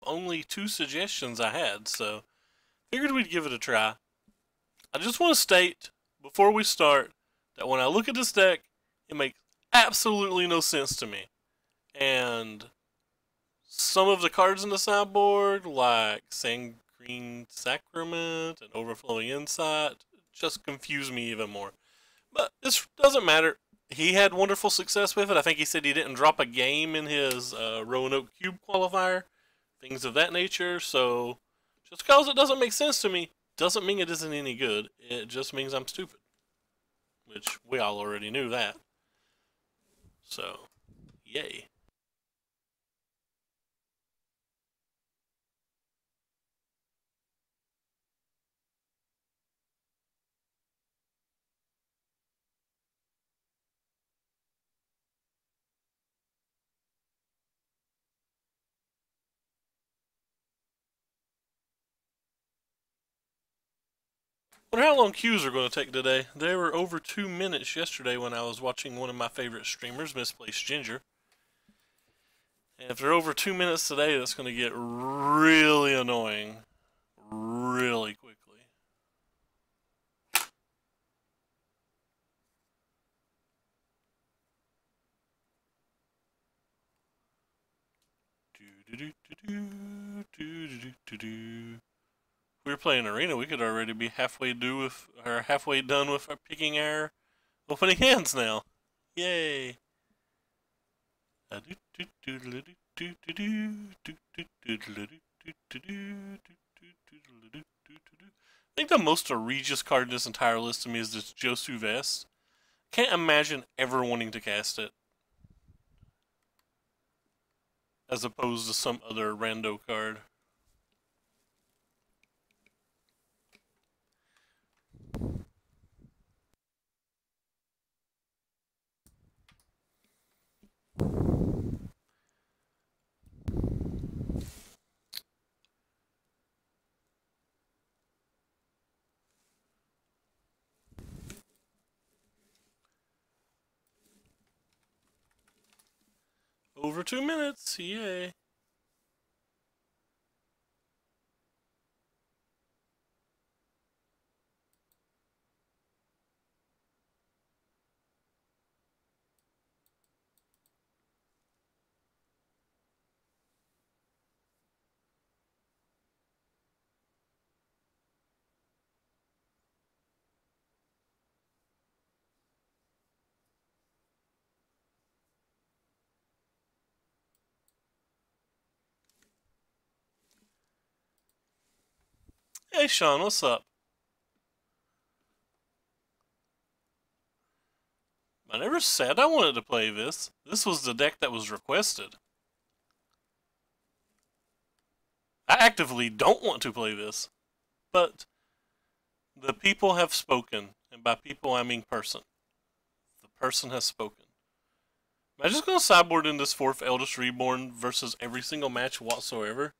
only 2 suggestions I had, so figured we'd give it a try. I just want to state before we start that when I look at this deck, it makes absolutely no sense to me. And some of the cards in the sideboard, like Sanguine Sacrament and Overflowing Insight, just confuse me even more. But this doesn't matter. He had wonderful success with it. I think he said he didn't drop a game in his Roanoke Cube qualifier, things of that nature. So just because it doesn't make sense to me doesn't mean it isn't any good. It just means I'm stupid, which we all already knew that. So, yay. Wonder how long queues are going to take today. They were over 2 minutes yesterday when I was watching one of my favorite streamers, Misplaced Ginger. And if they're over 2 minutes today, that's going to get really annoying really quickly. If we were playing Arena, we could already be halfway done with our picking our opening hands now. Yay! I think the most egregious card in this entire list to me is this Josu Vest. Can't imagine ever wanting to cast it. As opposed to some other rando card. Over 2 minutes, yay. Hey Sean, what's up? I never said I wanted to play this. This was the deck that was requested. I actively don't want to play this. But the people have spoken. And by people, I mean person. The person has spoken. Am I just going to sideboard in this 4th Eldest Reborn versus every single match whatsoever?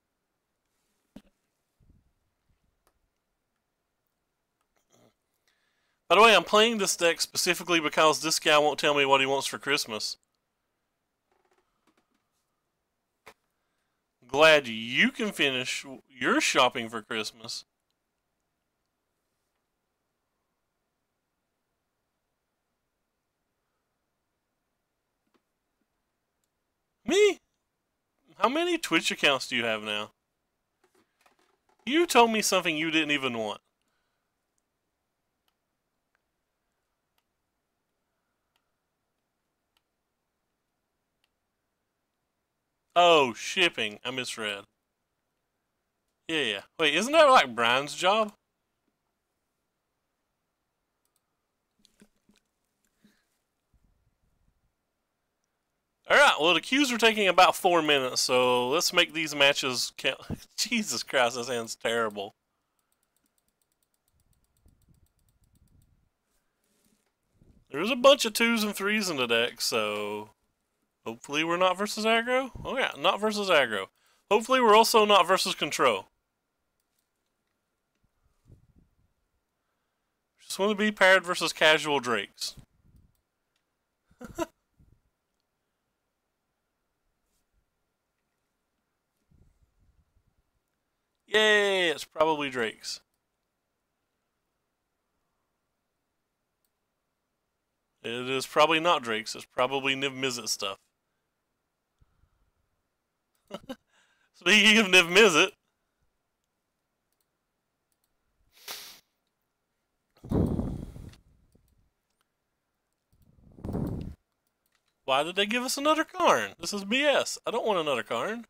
By the way, I'm playing this deck specifically because this guy won't tell me what he wants for Christmas. Glad you can finish your shopping for Christmas. Me? How many Twitch accounts do you have now? You told me something you didn't even want. Oh, shipping. I misread. Yeah. Wait, isn't that like Brian's job? Alright, well the queues are taking about 4 minutes, so let's make these matches count. Jesus Christ, this hand's terrible. There's a bunch of 2s and 3s in the deck, so hopefully we're not versus aggro. Oh yeah, not versus aggro. Hopefully we're also not versus control. Just want to be paired versus casual drakes. Yay, it's probably Drake's. It is probably not Drake's. It's probably Niv Mizzet stuff. Speaking of Niv Mizzet, why did they give us another Karn? This is BS. I don't want another Karn.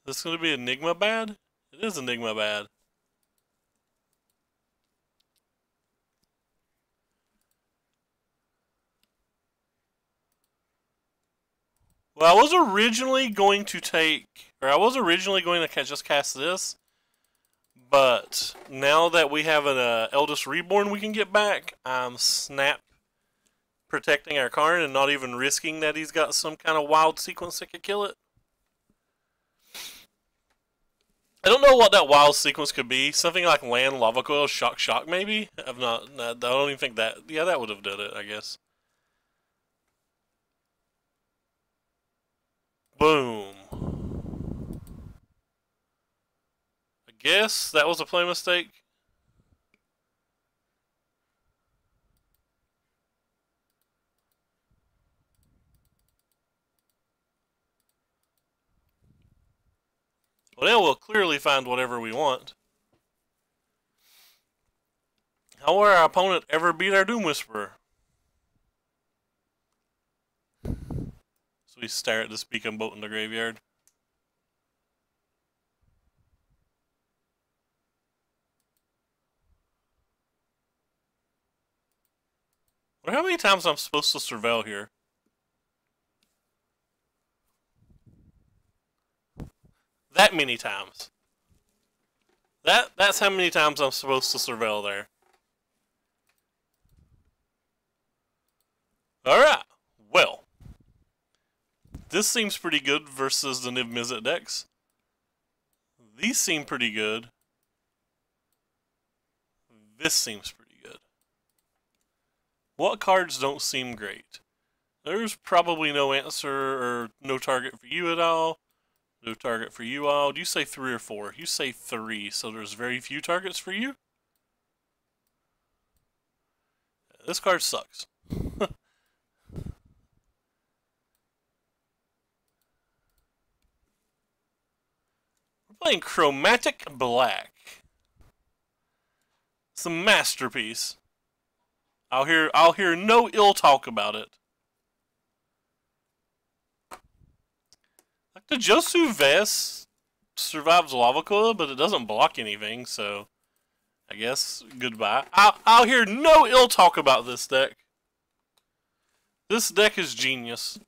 This is going to be Enigma bad? It is Enigma bad. Well, I was originally going to just cast this, but now that we have an Eldest Reborn we can get back, I'm snap protecting our Karn and not even risking that he's got some kind of wild sequence that could kill it. I don't know what that wild sequence could be. Something like Land, Lava Coil, Shock, Shock, maybe? I don't even think that. Yeah, that would have done it, I guess. Boom. I guess that was a play mistake. Well, now we'll clearly find whatever we want. How will our opponent ever beat our Doom Whisperer? So we stare at this beacon boat in the graveyard. I wonder how many times I'm supposed to surveil here. That many times. That's how many times I'm supposed to surveil there. Alright, well. This seems pretty good versus the Niv Mizzet decks. These seem pretty good. This seems pretty good. What cards don't seem great? There's probably no answer or no target for you at all. No target for you all. Do you say 3 or 4? You say 3, so there's very few targets for you? This card sucks. We're playing Chromatic Black. It's a masterpiece. I'll hear no ill talk about it. Like the Josu Vest survives Lava Coil, but it doesn't block anything, so I guess goodbye. I'll hear no ill talk about this deck. This deck is genius.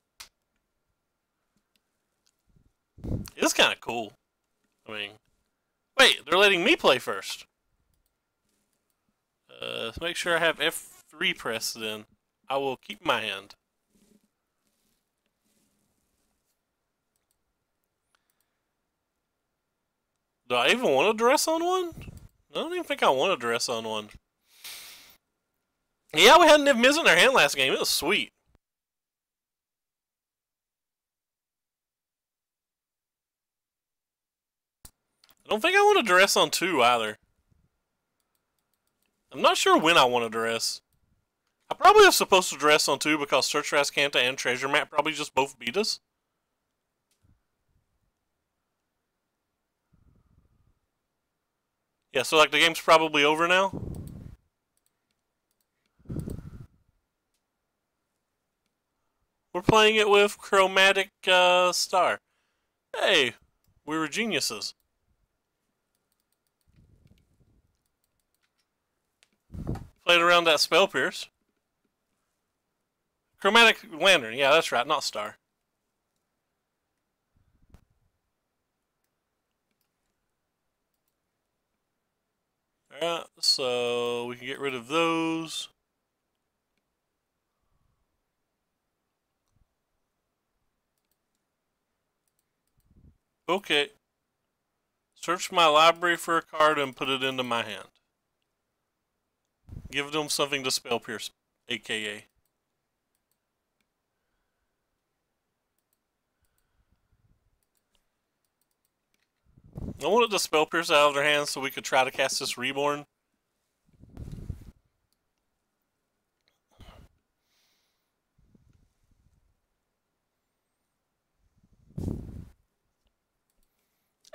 It's kind of cool. I mean, wait, they're letting me play first. Let's make sure I have F3 pressed then. I will keep my hand. Do I even want to dress on one? I don't even think I want to dress on one. Yeah, we had Niv Mizzet in our hand last game. It was sweet. I don't think I want to dress on 2 either. I'm not sure when I want to dress. I probably was supposed to dress on 2 because Search for Azcanta and Treasure Map probably just both beat us. Yeah, so like the game's probably over now. We're playing it with Chromatic Star. Hey, we were geniuses. Played around that Spell Pierce. Chromatic Lantern, yeah, that's right, not Star. Alright, so we can get rid of those. Okay. Search my library for a card and put it into my hand. Give them something to Spell Pierce, aka. I wanted to spell pierce out of their hands so we could try to cast this Reborn.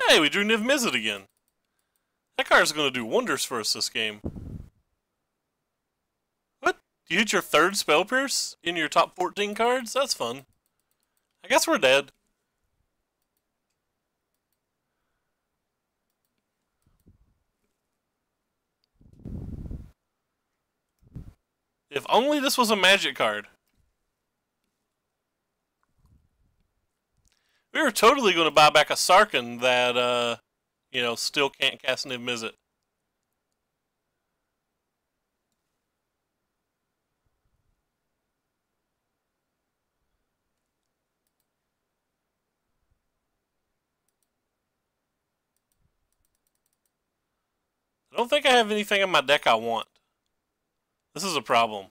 Hey, we drew Niv Mizzet again. That card's going to do wonders for us this game. What? You hit your third spell pierce in your top 14 cards? That's fun. I guess we're dead. If only this was a magic card. We were totally going to buy back a Sarkhan that, you know, still can't cast Niv Mizzet. I don't think I have anything in my deck I want. This is a problem.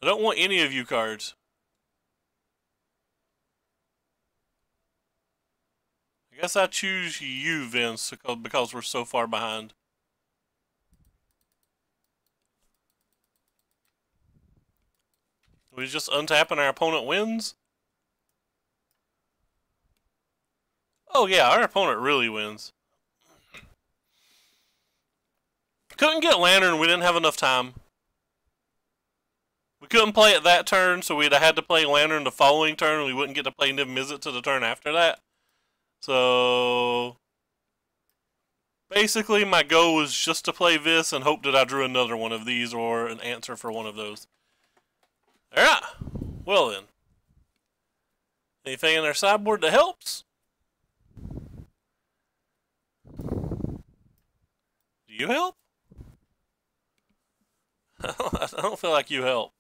I don't want any of you cards. I guess I choose you, Vince, because we're so far behind. We just untap and our opponent wins? Oh yeah, our opponent really wins. Couldn't get Lantern, we didn't have enough time. We couldn't play it that turn, so we'd have had to play Lantern the following turn, and we wouldn't get to play Niv Mizzet to the turn after that. So basically my goal was just to play this and hope that I drew another one of these or an answer for one of those. Alright, well then. Anything in our sideboard that helps? Do you help? I don't feel like you help.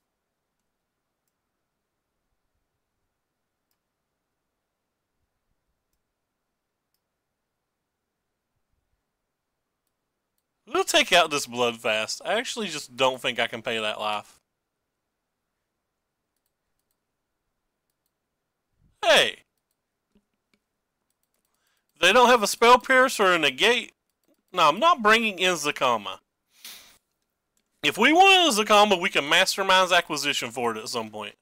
We'll take out this Bloodfast. I actually just don't think I can pay that life. Hey! They don't have a Spell Pierce or a Negate. No, I'm not bringing in Zakama. If we want a Zakama, we can Mastermind's Acquisition for it at some point.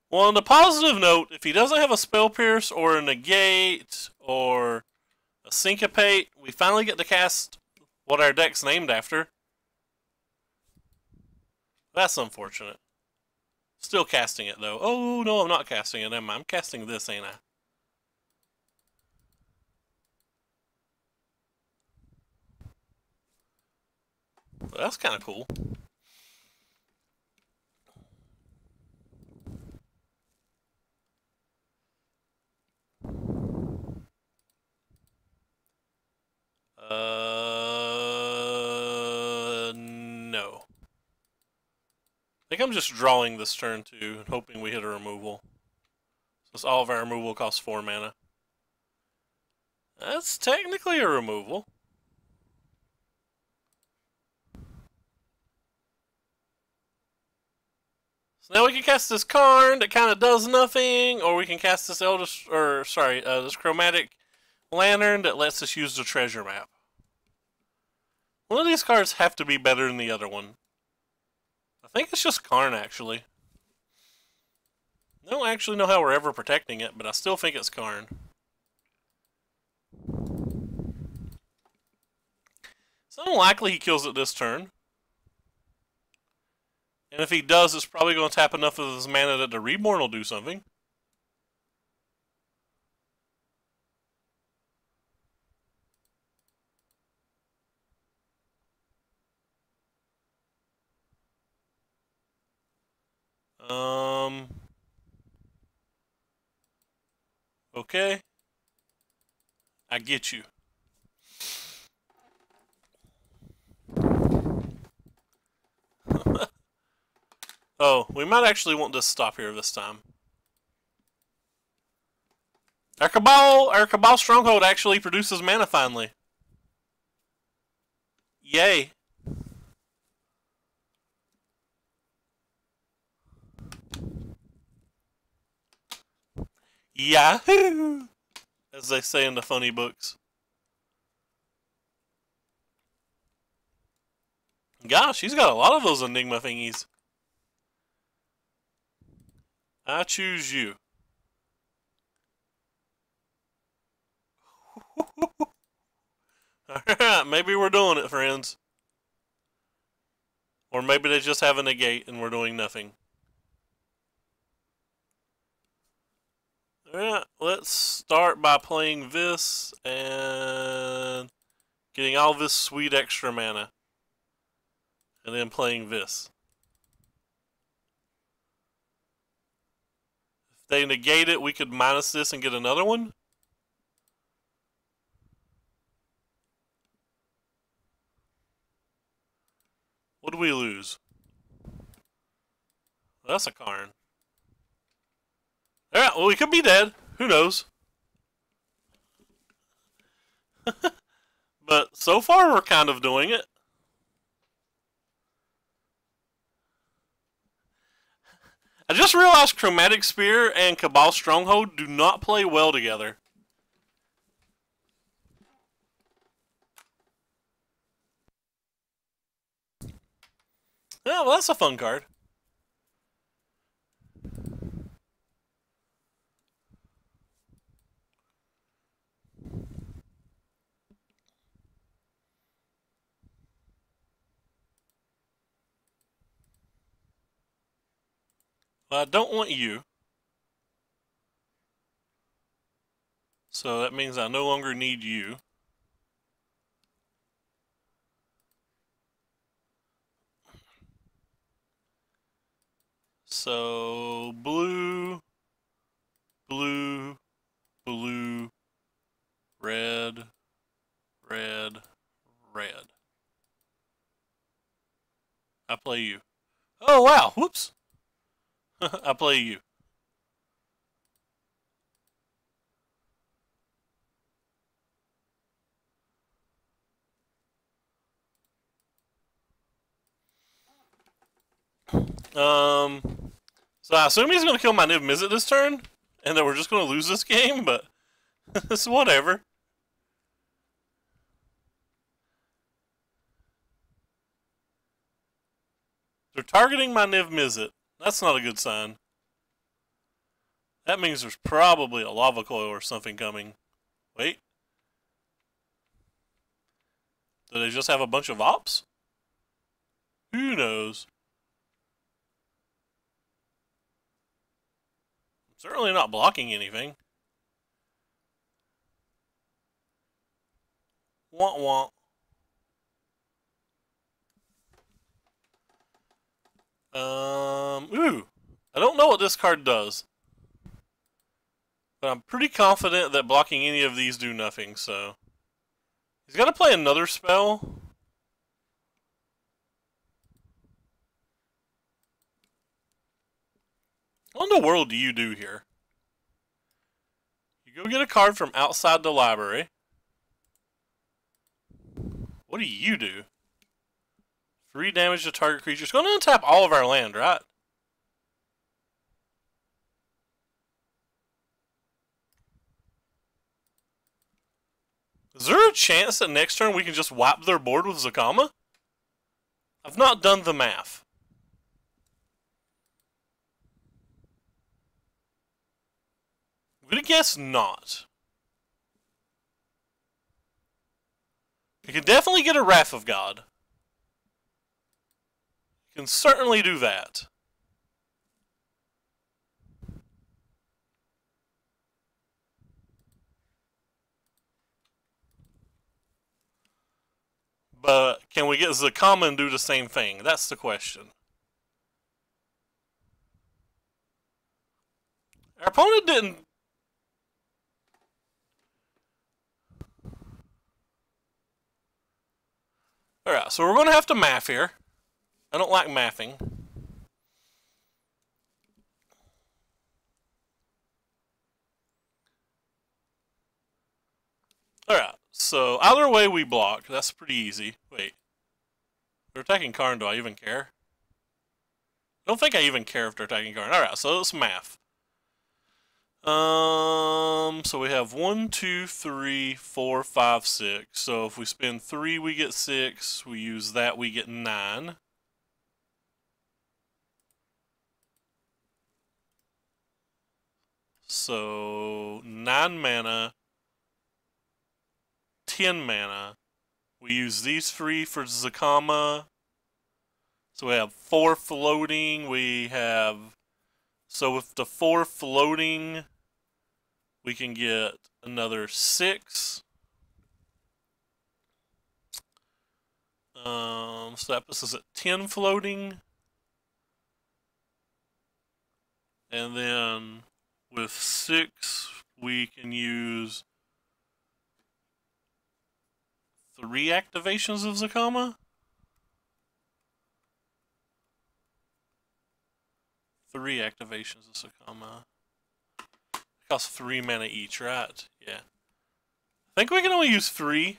Well, on the positive note, if he doesn't have a Spell Pierce or a Negate or a Syncopate, we finally get to cast what our deck's named after. That's unfortunate. Still casting it, though. Oh, no, I'm not casting it. I'm casting this, ain't I? But that's kind of cool. No. I think I'm just drawing this turn too, and hoping we hit a removal. Since all of our removal costs 4 mana. That's technically a removal. So now we can cast this Karn that kind of does nothing, or we can cast this this Chromatic Lantern that lets us use the treasure map. One of these cards have to be better than the other one. I think it's just Karn, actually. I don't actually know how we're ever protecting it, but I still think it's Karn. It's unlikely he kills it this turn. And if he does, it's probably going to tap enough of his mana that the Reborn will do something. Okay. I get you. Oh, we might actually want to stop here this time. Our Cabal Stronghold actually produces mana finally. Yay. Yahoo! As they say in the funny books. Gosh, he's got a lot of those Enigma thingies. I choose you. Alright, maybe we're doing it, friends. Or maybe they just have a negate and we're doing nothing. Alright, let's start by playing this and getting all this sweet extra mana. And then playing this. If they negate it, we could minus this and get another one. What do we lose? That's a Karn. Alright, well, we could be dead. Who knows? But so far, we're kind of doing it. I just realized Chromatic Spear and Cabal Stronghold do not play well together. Oh, well, that's a fun card. Well, I don't want you. So that means I no longer need you. So, blue, blue, blue, red, red, red. I play you. Oh, wow. Whoops. I play you. So I assume he's going to kill my Niv Mizzet this turn, and that we're just going to lose this game, but it's whatever. They're targeting my Niv Mizzet. That's not a good sign. That means there's probably a lava coil or something coming. Wait. Do they just have a bunch of ops? Who knows? I'm certainly not blocking anything. Wah wah. Ooh. I don't know what this card does. But I'm pretty confident that blocking any of these do nothing, so. He's got to play another spell. What in the world do you do here? You go get a card from outside the library. What do you do? 3 damage to target creature. It's going to untap all of our land, right? Is there a chance that next turn we can just wipe their board with Zakama? I've not done the math. I'm going to guess not. You can definitely get a Wrath of God. You can certainly do that. But can we get Zakama and do the same thing? That's the question. Our opponent didn't... Alright, so we're going to have to math here. I don't like mathing. Alright, so either way we block. That's pretty easy. Wait. They're attacking Karn, do I even care? I don't think I even care if they're attacking Karn. Alright, so let's math. So we have 1, 2, 3, 4, 5, 6. So if we spend 3, we get 6. We use that, we get 9. So 9 mana, 10 mana. We use these 3 for Zakama. So we have 4 floating. We have. So with the 4 floating, we can get another 6. So that puts us at 10 floating. And then with 6, we can use 3 activations of Zakama. 3 activations of Zakama. Costs 3 mana each, right? Yeah. I think we can only use 3.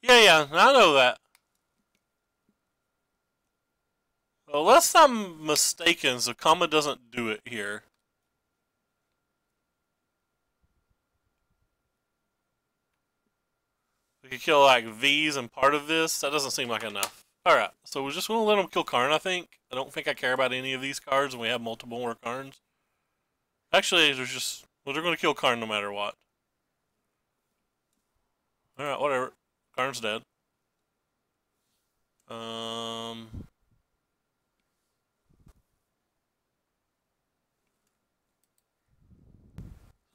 Yeah, I know that. Well, unless I'm mistaken, Zakama doesn't do it here. We could kill like these and part of this. That doesn't seem like enough. Alright, so we're just going to let them kill Karn, I think. I don't think I care about any of these cards, and we have multiple more Karns. Actually, there's just... Well, they're going to kill Karn no matter what. Alright, whatever. Karn's dead. So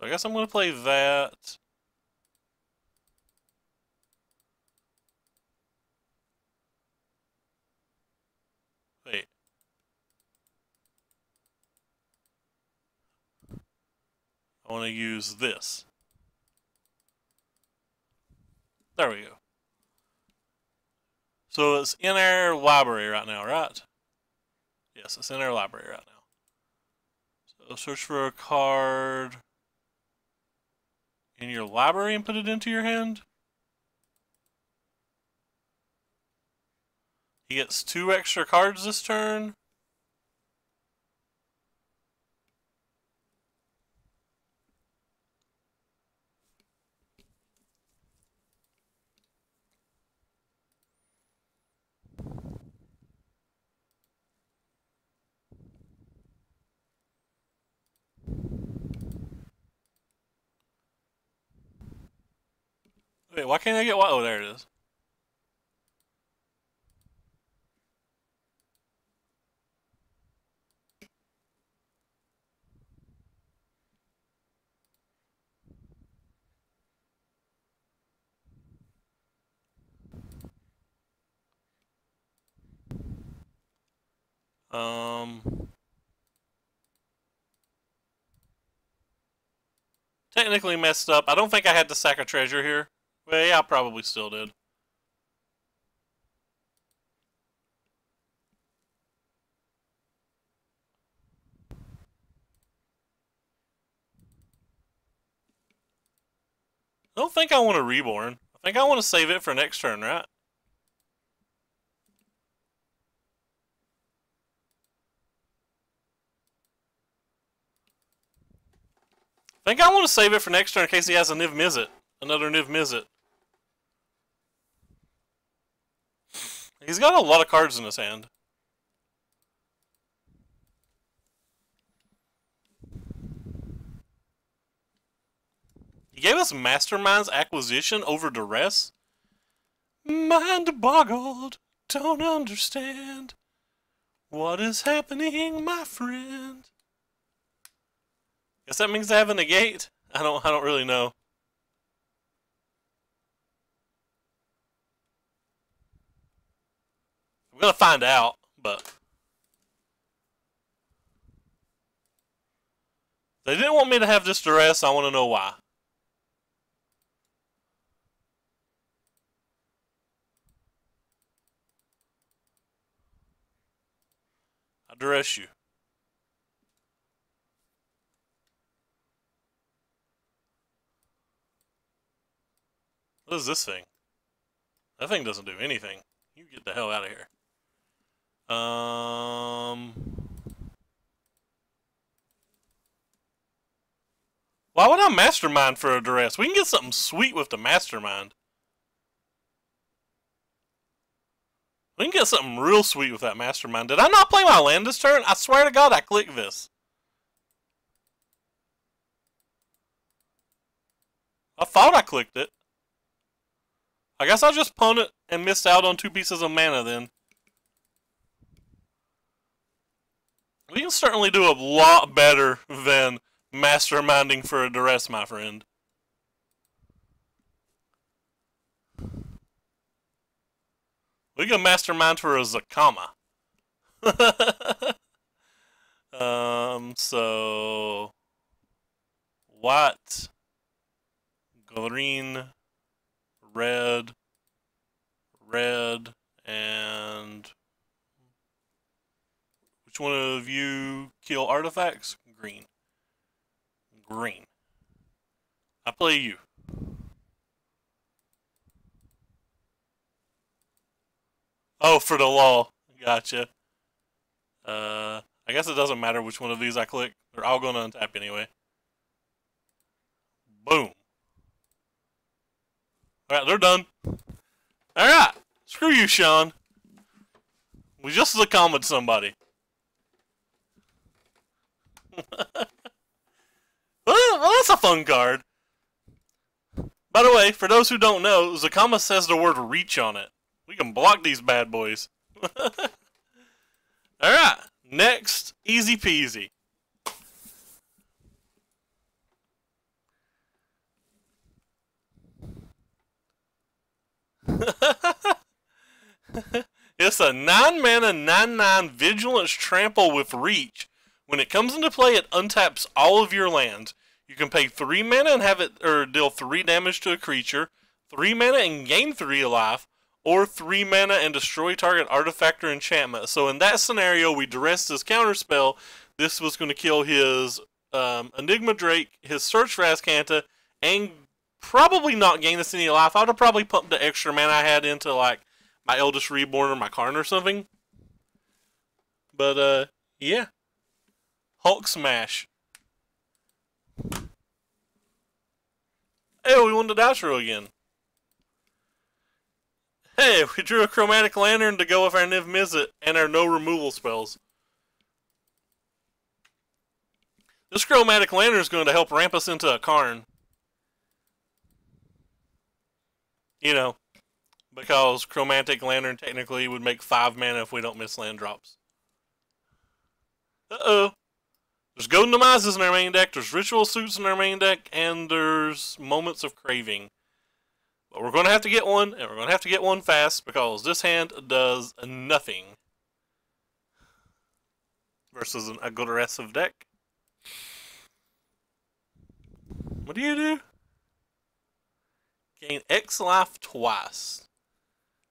I guess I'm going to play that. Wait. I want to use this. There we go. So it's in our library right now, right? Yes, it's in our library right now. So search for a card in your library and put it into your hand. He gets 2 extra cards this turn. Wait, why can't I get what? Oh, there it is. Technically messed up. I don't think I had to sack a treasure here. Well, yeah, I probably still did. I don't think I want a reborn. I think I want to save it for next turn, right? I think I want to save it for next turn in case he has a Niv Mizzet. Another Niv Mizzet. He's got a lot of cards in his hand. He gave us Mastermind's Acquisition over Duress? Mind boggled. Don't understand. What is happening, my friend? Guess that means I have a negate? I don't really know. I'm gonna find out, but they didn't want me to have this duress. I want to know why. I duress you. What is this thing? That thing doesn't do anything. You get the hell out of here. Why would I mastermind for a duress? We can get something sweet with the mastermind. We can get something real sweet with that mastermind. Did I not play my land this turn? I swear to God I clicked this. I thought I clicked it. I guess I just punted and missed out on 2 pieces of mana then. We can certainly do a lot better than masterminding for a duress, my friend. We can mastermind for a Zakama. So white, green, red, and which one of you kill artifacts? Green. Green. I play you. Oh, for the law. Gotcha. I guess it doesn't matter which one of these I click. They're all going to untap anyway. Boom. Alright, they're done. Alright. Screw you, Sean. We just Zakama'd somebody. Well, that's a fun card. By the way, for those who don't know, Zakama says the word reach on it. We can block these bad boys. Alright, next, easy peasy. It's a 9-mana, 9/9 Vigilance Trample with Reach. When it comes into play, it untaps all of your lands. You can pay 3 mana and have it, or deal 3 damage to a creature, 3 mana and gain 3 life, or 3 mana and destroy target artifact or enchantment. So in that scenario, we duressed his counterspell. This was going to kill his Enigma Drake, his Search for Azcanta, and probably not gain us any life. I would have probably pumped the extra mana I had into like my Eldest Reborn or my Karn or something. But yeah. Hulk Smash. Hey, we won the dice roll again. Hey, we drew a Chromatic Lantern to go with our Niv Mizzet and our no removal spells. This Chromatic Lantern is going to help ramp us into a Karn. You know, because Chromatic Lantern technically would make 5 mana if we don't miss land drops. Uh-oh. There's Golden Demises in our main deck, there's Ritual Suits in our main deck, and there's Moments of Craving. But we're going to have to get one, and we're going to have to get one fast, because this hand does nothing. Versus an aggressive deck. What do you do? Gain X life twice.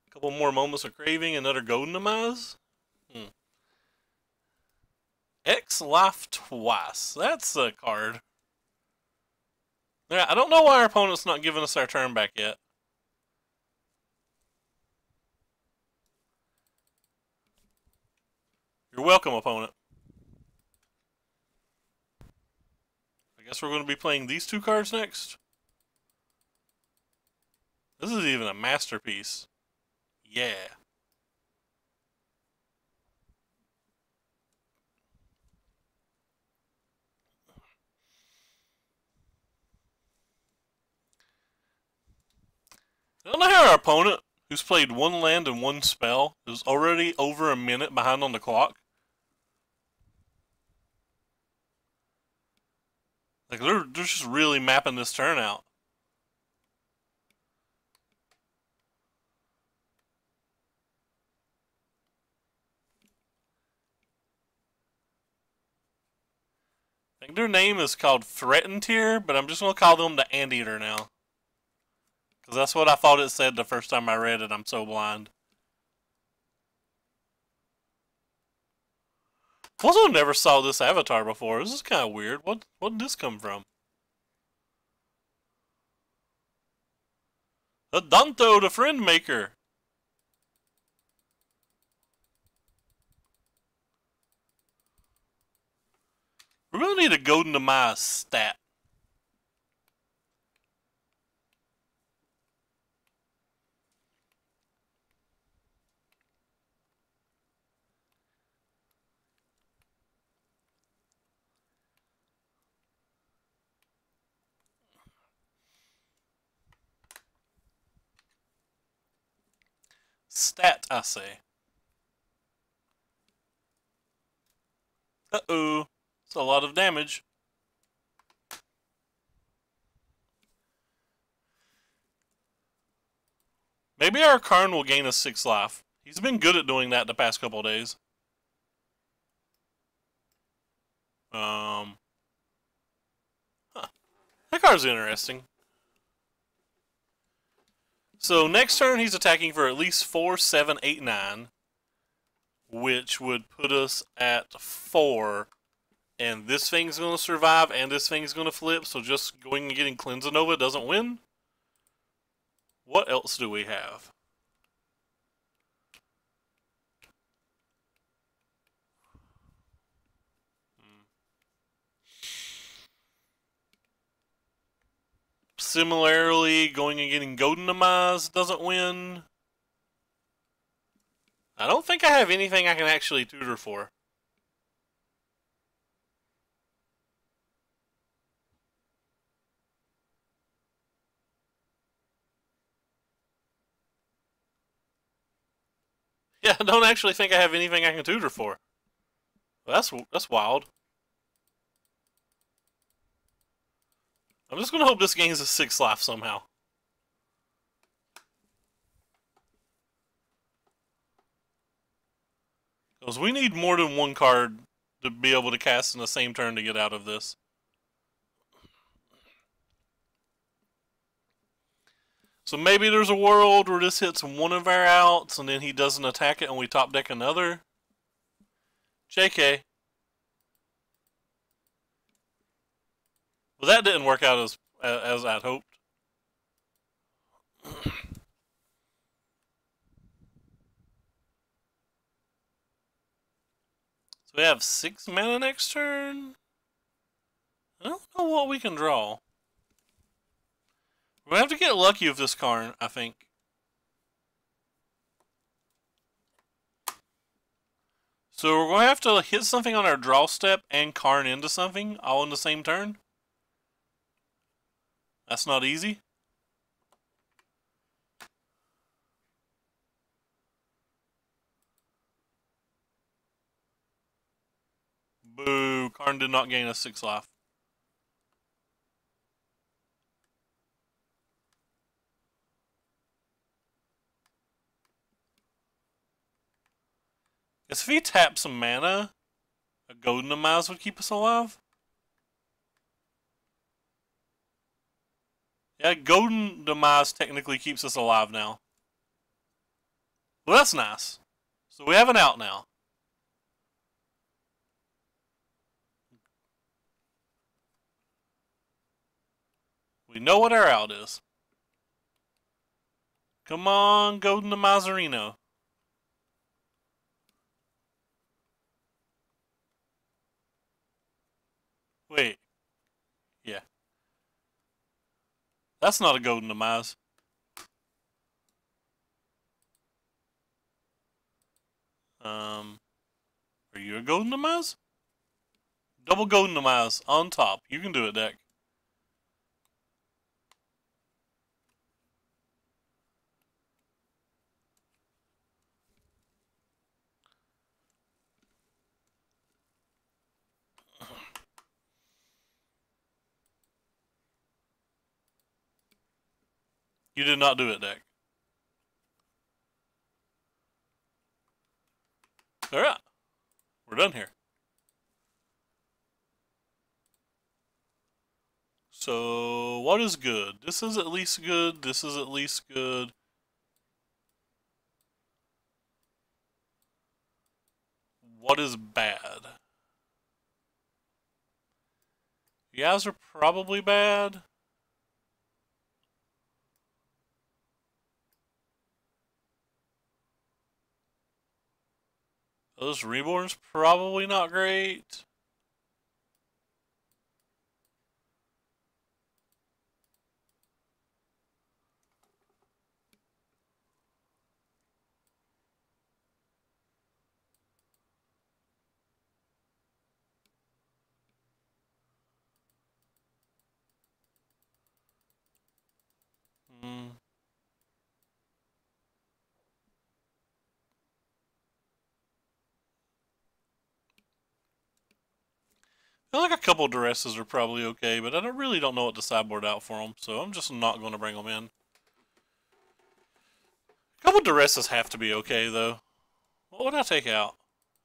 A couple more Moments of Craving, another Golden Demise? X life twice. That's a card. Yeah, I don't know why our opponent's not giving us our turn back yet. You're welcome, opponent. I guess we're going to be playing these 2 cards next. This is even a masterpiece. Yeah. I don't know how our opponent, who's played 1 land and 1 spell, is already over a minute behind on the clock. Like, they're just really mapping this turn out. I think their name is called Threaten Tier, but I'm just going to call them the Anteater now. Because that's what I thought it said the first time I read it. I'm so blind. Also never saw this avatar before. This is kind of weird. What did this come from? A Danto, the Friend Maker. We're going to need a Golden Demise stat. Stat, I say. Uh-oh. It's a lot of damage. Maybe our Karn will gain us 6 life. He's been good at doing that the past couple of days. Huh. That card's interesting. So next turn he's attacking for at least 4, 7, 8, 9. Which would put us at 4. And this thing's going to survive and this thing's going to flip. So just going and getting Cleansanova doesn't win. What else do we have? Similarly, going and getting Goldenamaz doesn't win. I don't think I have anything I can actually tutor for. Yeah, I don't actually think I have anything I can tutor for. Well, that's wild. I'm just going to hope this gains a 6 life somehow. Because we need more than one card to be able to cast in the same turn to get out of this. So maybe there's a world where this hits one of our outs and then he doesn't attack it and we top deck another. JK. Well, that didn't work out as I'd hoped. So we have 6 mana next turn. I don't know what we can draw. We're going to have to get lucky with this Karn, I think. So we're going to have to hit something on our draw step and Karn into something all in the same turn. That's not easy. Boo. Karn did not gain us 6 life. Guess if he tapped some mana, a Goldenamaz would keep us alive. Yeah, Goldenamaz technically keeps us alive now. Well, that's nice. So we have an out now. We know what our out is. Come on, Goldenamazarino. Wait. Yeah. That's not a Goldenamaz. Are you a Goldenamaz? Double Goldenamaz on top. You can do it, deck. You did not do it, deck. Alright. We're done here. So, what is good? This is at least good. This is at least good. What is bad? You guys are probably bad. Those Reborns probably not great. Hmm. I feel like a couple duresses are probably okay, but I really don't know what to sideboard out for them, so I'm just not going to bring them in. A couple duresses have to be okay, though. What would I take out?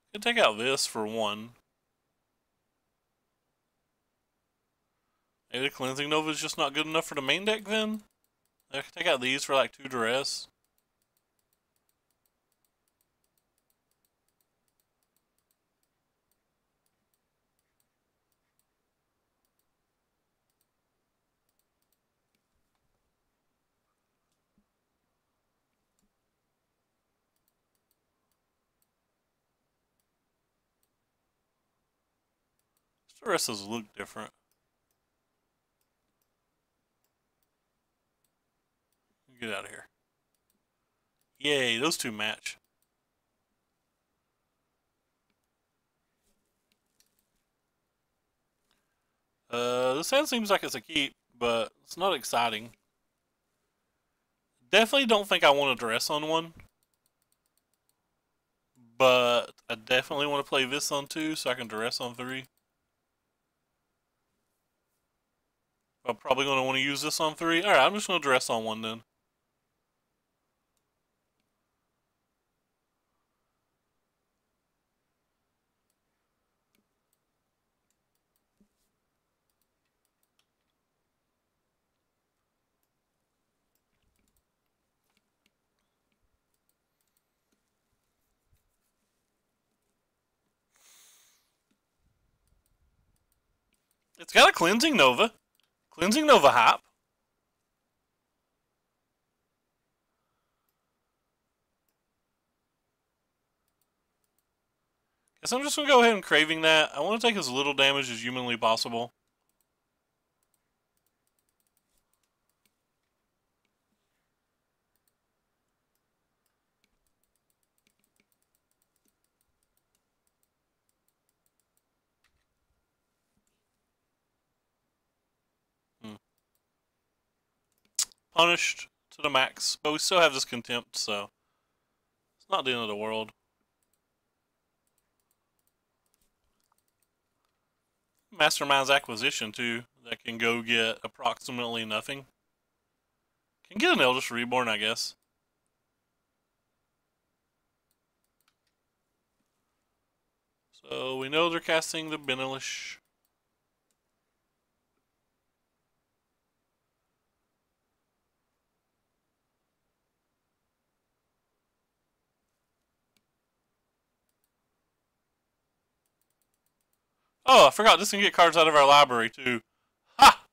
I could take out this for one. Maybe the Cleansing Nova is just not good enough for the main deck, then? I could take out these for like 2 duress. Duresses look different. Get out of here. Yay, those two match. This hand seems like it's a keep, but it's not exciting. Definitely don't think I want to dress on one. But I definitely want to play this on 2 so I can dress on 3. I'm probably going to want to use this on 3. Alright, I'm just going to dress on 1 then. It's got a Cleansing Nova. Cleansing Nova hype. Guess I'm just going to go ahead and craving that. I want to take as little damage as humanly possible. Punished to the max, but we still have this contempt, so it's not the end of the world. Mastermind's Acquisition, too, that can go get approximately nothing. Can get an Eldritch Reborn, I guess. So we know they're casting the Benelish. Oh, I forgot, this can get cards out of our library, too. Ha!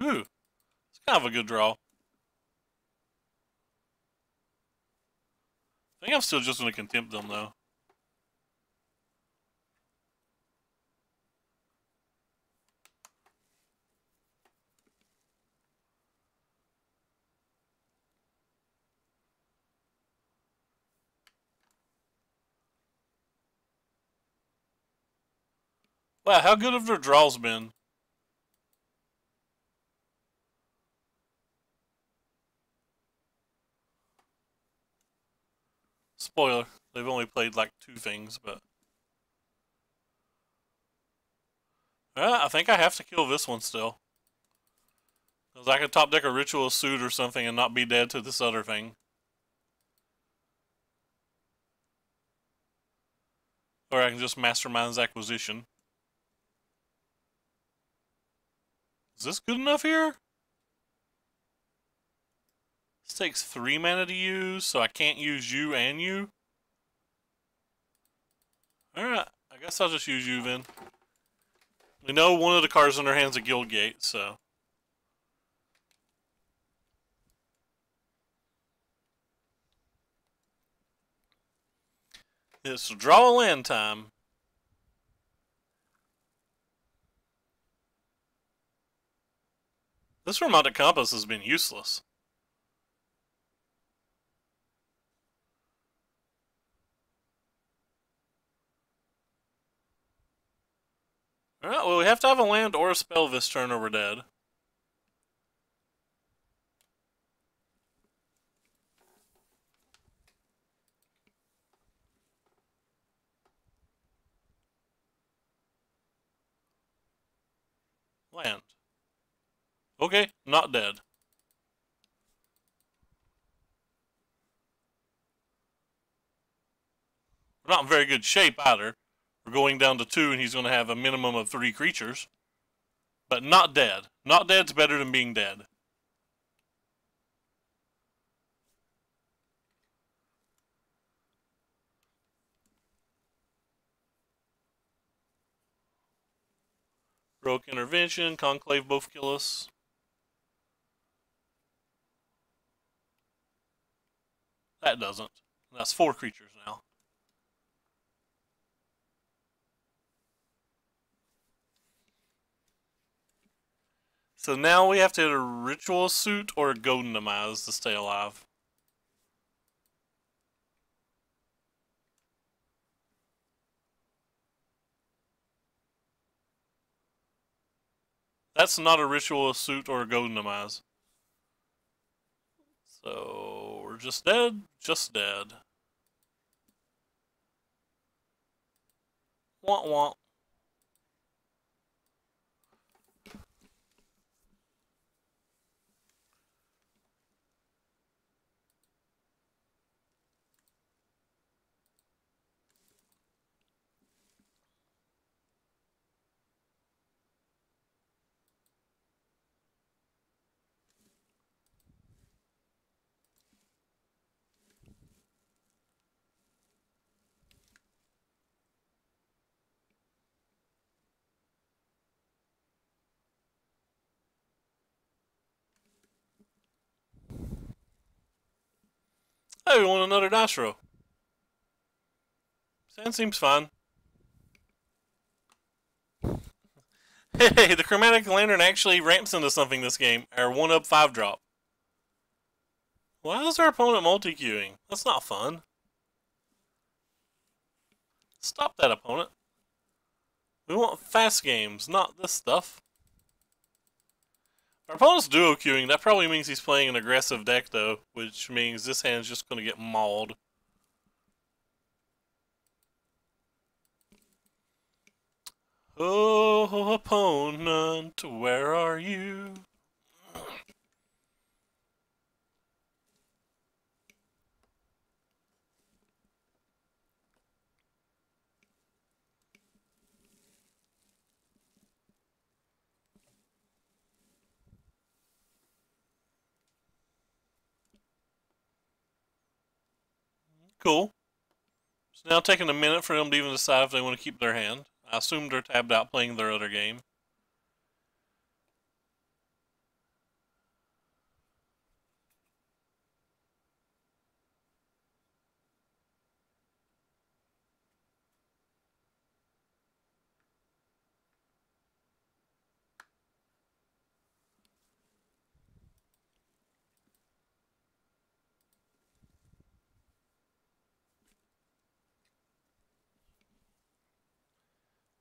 Ooh, it's kind of a good draw. I think I'm still just going to contempt them, though. Wow, how good have their draws been? Spoiler, they've only played like 2 things, but... I think I have to kill this one still. Because I could top deck a Ritual Suit or something and not be dead to this other thing. Or I can just Mastermind's Acquisition. Is this good enough here? This takes 3 mana to use, so I can't use you and you. Alright, I guess I'll just use you then. We know one of the cards in their hand's a Guildgate, so... It's draw a land time. This Chromatic Compass has been useless. Alright, well we have to have a land or a spell this turn or we're dead. Land. Okay, not dead. We're not in very good shape either. We're going down to 2 and he's going to have a minimum of 3 creatures. But not dead. Not dead's better than being dead. Rogue Intervention, Conclave both kill us. That doesn't. That's 4 creatures now. So now we have to hit a Ritual Suit or a Golden Demise to stay alive. That's not a Ritual Suit or a Golden Demise. So we're just dead, just dead. Womp womp. Hey, we want another dice roll. Sand seems fine. Hey, the Chromatic Lantern actually ramps into something this game. Our 1-up 5-drop. Why is our opponent multi-queuing? That's not fun. Stop that, opponent. We want fast games, not this stuff. Our opponent's duo queuing. That probably means he's playing an aggressive deck, though, which means this hand's just going to get mauled. Oh, opponent, where are you? Cool. It's now taking a minute for them to even decide if they want to keep their hand. I assume they're tabbed out playing their other game.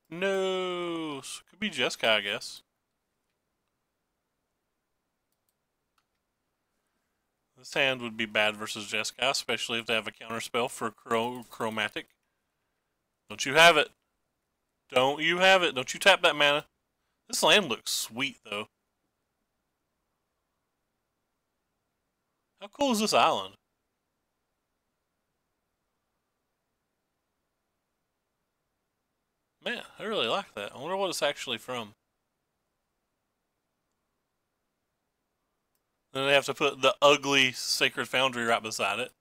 No, could be Jessica, I guess. This hand would be bad versus Jessica, especially if they have a counterspell for Chromatic. Don't you have it? Don't you have it? Don't you tap that mana? This land looks sweet, though. How cool is this island? Man, I really like that. I wonder what it's actually from. Then they have to put the ugly Sacred Foundry right beside it.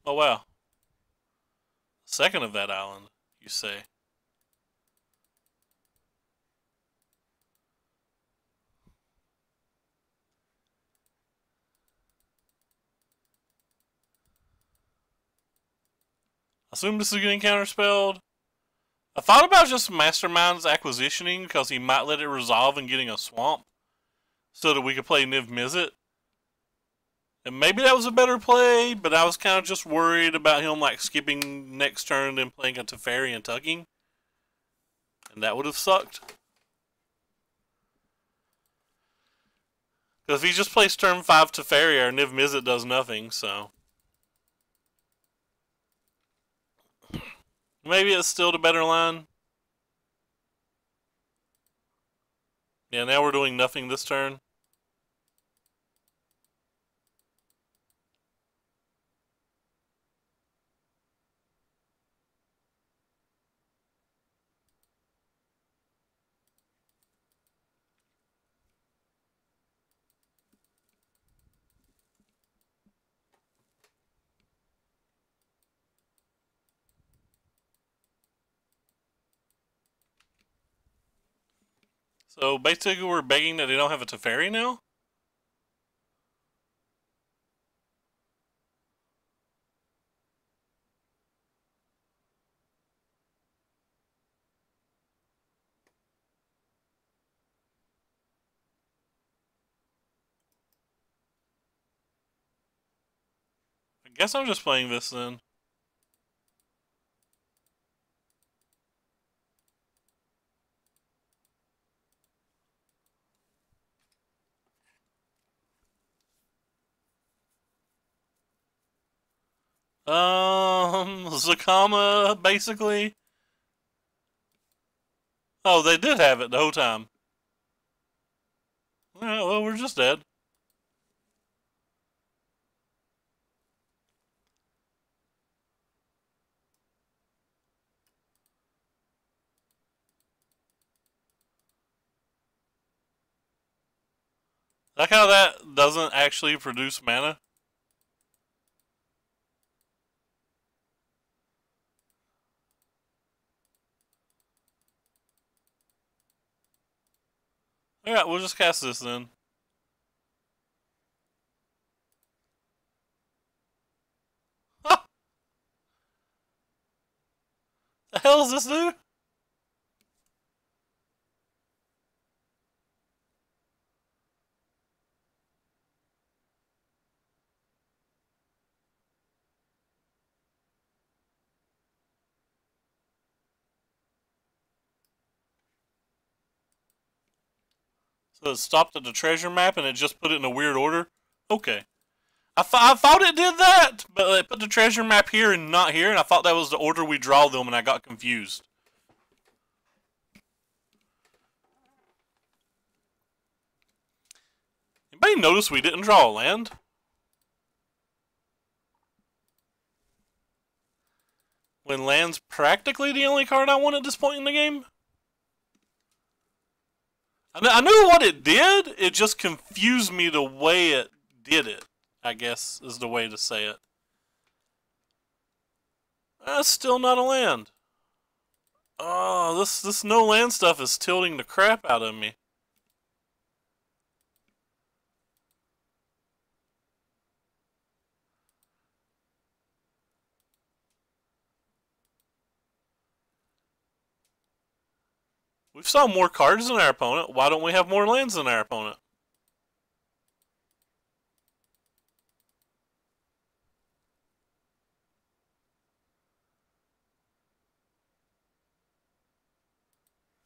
Oh, wow. Second of that island, you say? I assume this is getting counterspelled. I thought about just Mastermind's acquisitioning because he might let it resolve and getting a swamp so that we could play Niv Mizzet. And maybe that was a better play, but I was kind of just worried about him like skipping next turn and playing a Teferi and tugging. And that would have sucked. Because if he just plays turn 5 Teferi, our Niv Mizzet does nothing, so. Maybe it's still the better line. Yeah, now we're doing nothing this turn. So basically we're begging that they don't have a Teferi now? I guess I'm just playing this then. Zakama, basically. Oh, they did have it the whole time. Yeah, well, we're just dead. Like how that doesn't actually produce mana? Alright, we'll just cast this then. Ha! The hell is this dude? So it stopped at the treasure map and it just put it in a weird order? Okay. I thought it did that, but it put the treasure map here and not here, and I thought that was the order we draw them, and I got confused. Anybody notice we didn't draw a land? When land's practically the only card I want at this point in the game? I knew what it did, it just confused me the way it did it, I guess is the way to say it. That's still not a land. Oh, this no land stuff is tilting the crap out of me. We've saw more cards than our opponent. Why don't we have more lands than our opponent?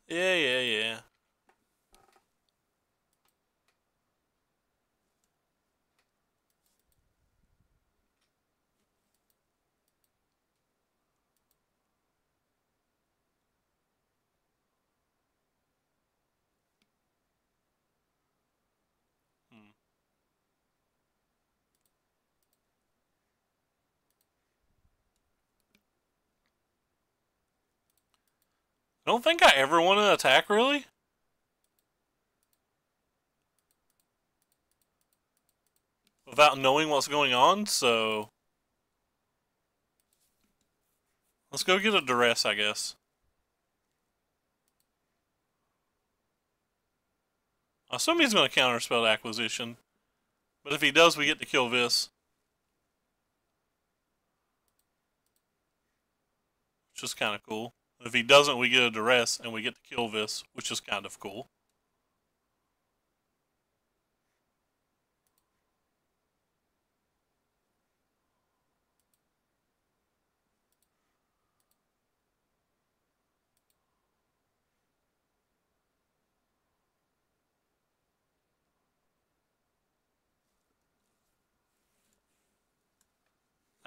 Yeah. Hmm. I don't think I ever want to attack, really. Without knowing what's going on, so... Let's go get a duress, I guess. I assume he's going to counterspell acquisition. But if he does, we get to kill this. Which is kind of cool. If he doesn't, we get a duress, and we get to kill this, which is kind of cool.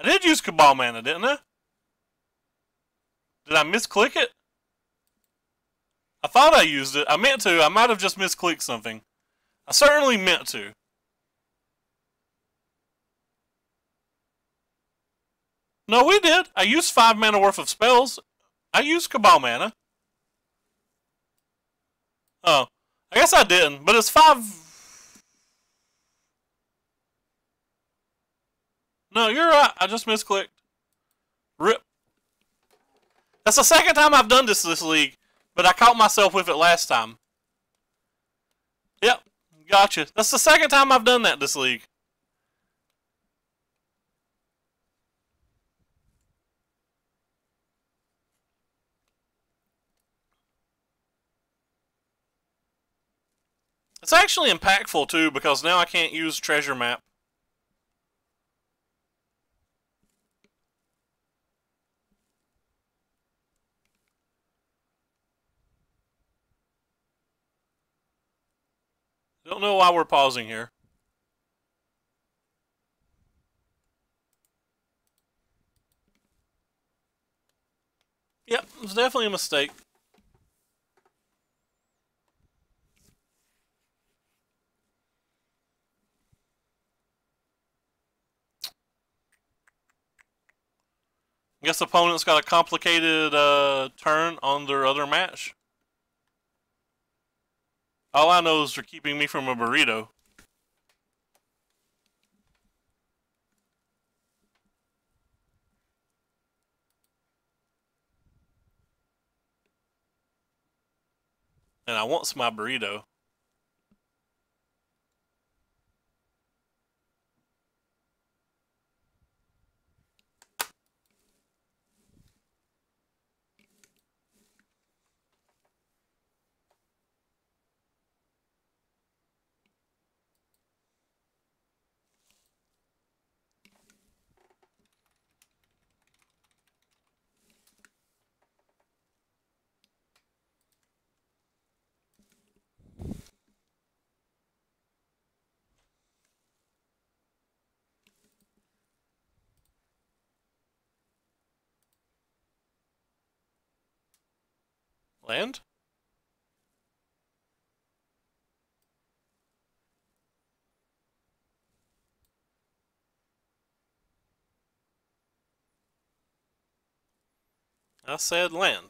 I did use Cabal mana, didn't I? Did I misclick it? I thought I used it. I meant to. I might have just misclicked something. I certainly meant to. No, we did. I used 5 mana worth of spells. I used Cabal mana. Oh. I guess I didn't, but it's 5... No, you're right. I just misclicked. RIP. That's the second time I've done this league, but I caught myself with it last time. Yep, gotcha. That's the second time I've done that this league. It's actually impactful too, because now I can't use treasure map. Don't know why we're pausing here. Yep, it was definitely a mistake. I guess opponent's got a complicated turn on their other match. All I know is they're keeping me from a burrito. And I want my burrito. Land? I said land.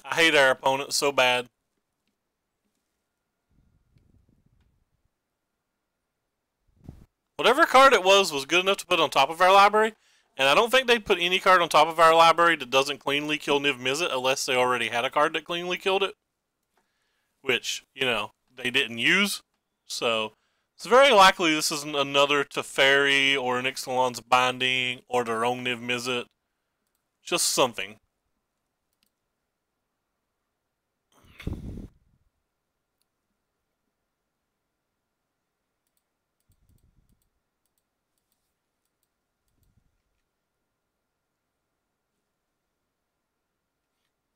I hate our opponent so bad. Whatever card it was good enough to put on top of our library, and I don't think they'd put any card on top of our library that doesn't cleanly kill Niv Mizzet unless they already had a card that cleanly killed it. Which, you know, they didn't use. So, it's very likely this is another Teferi or an Ixalan's Binding or their own Niv Mizzet. Just something.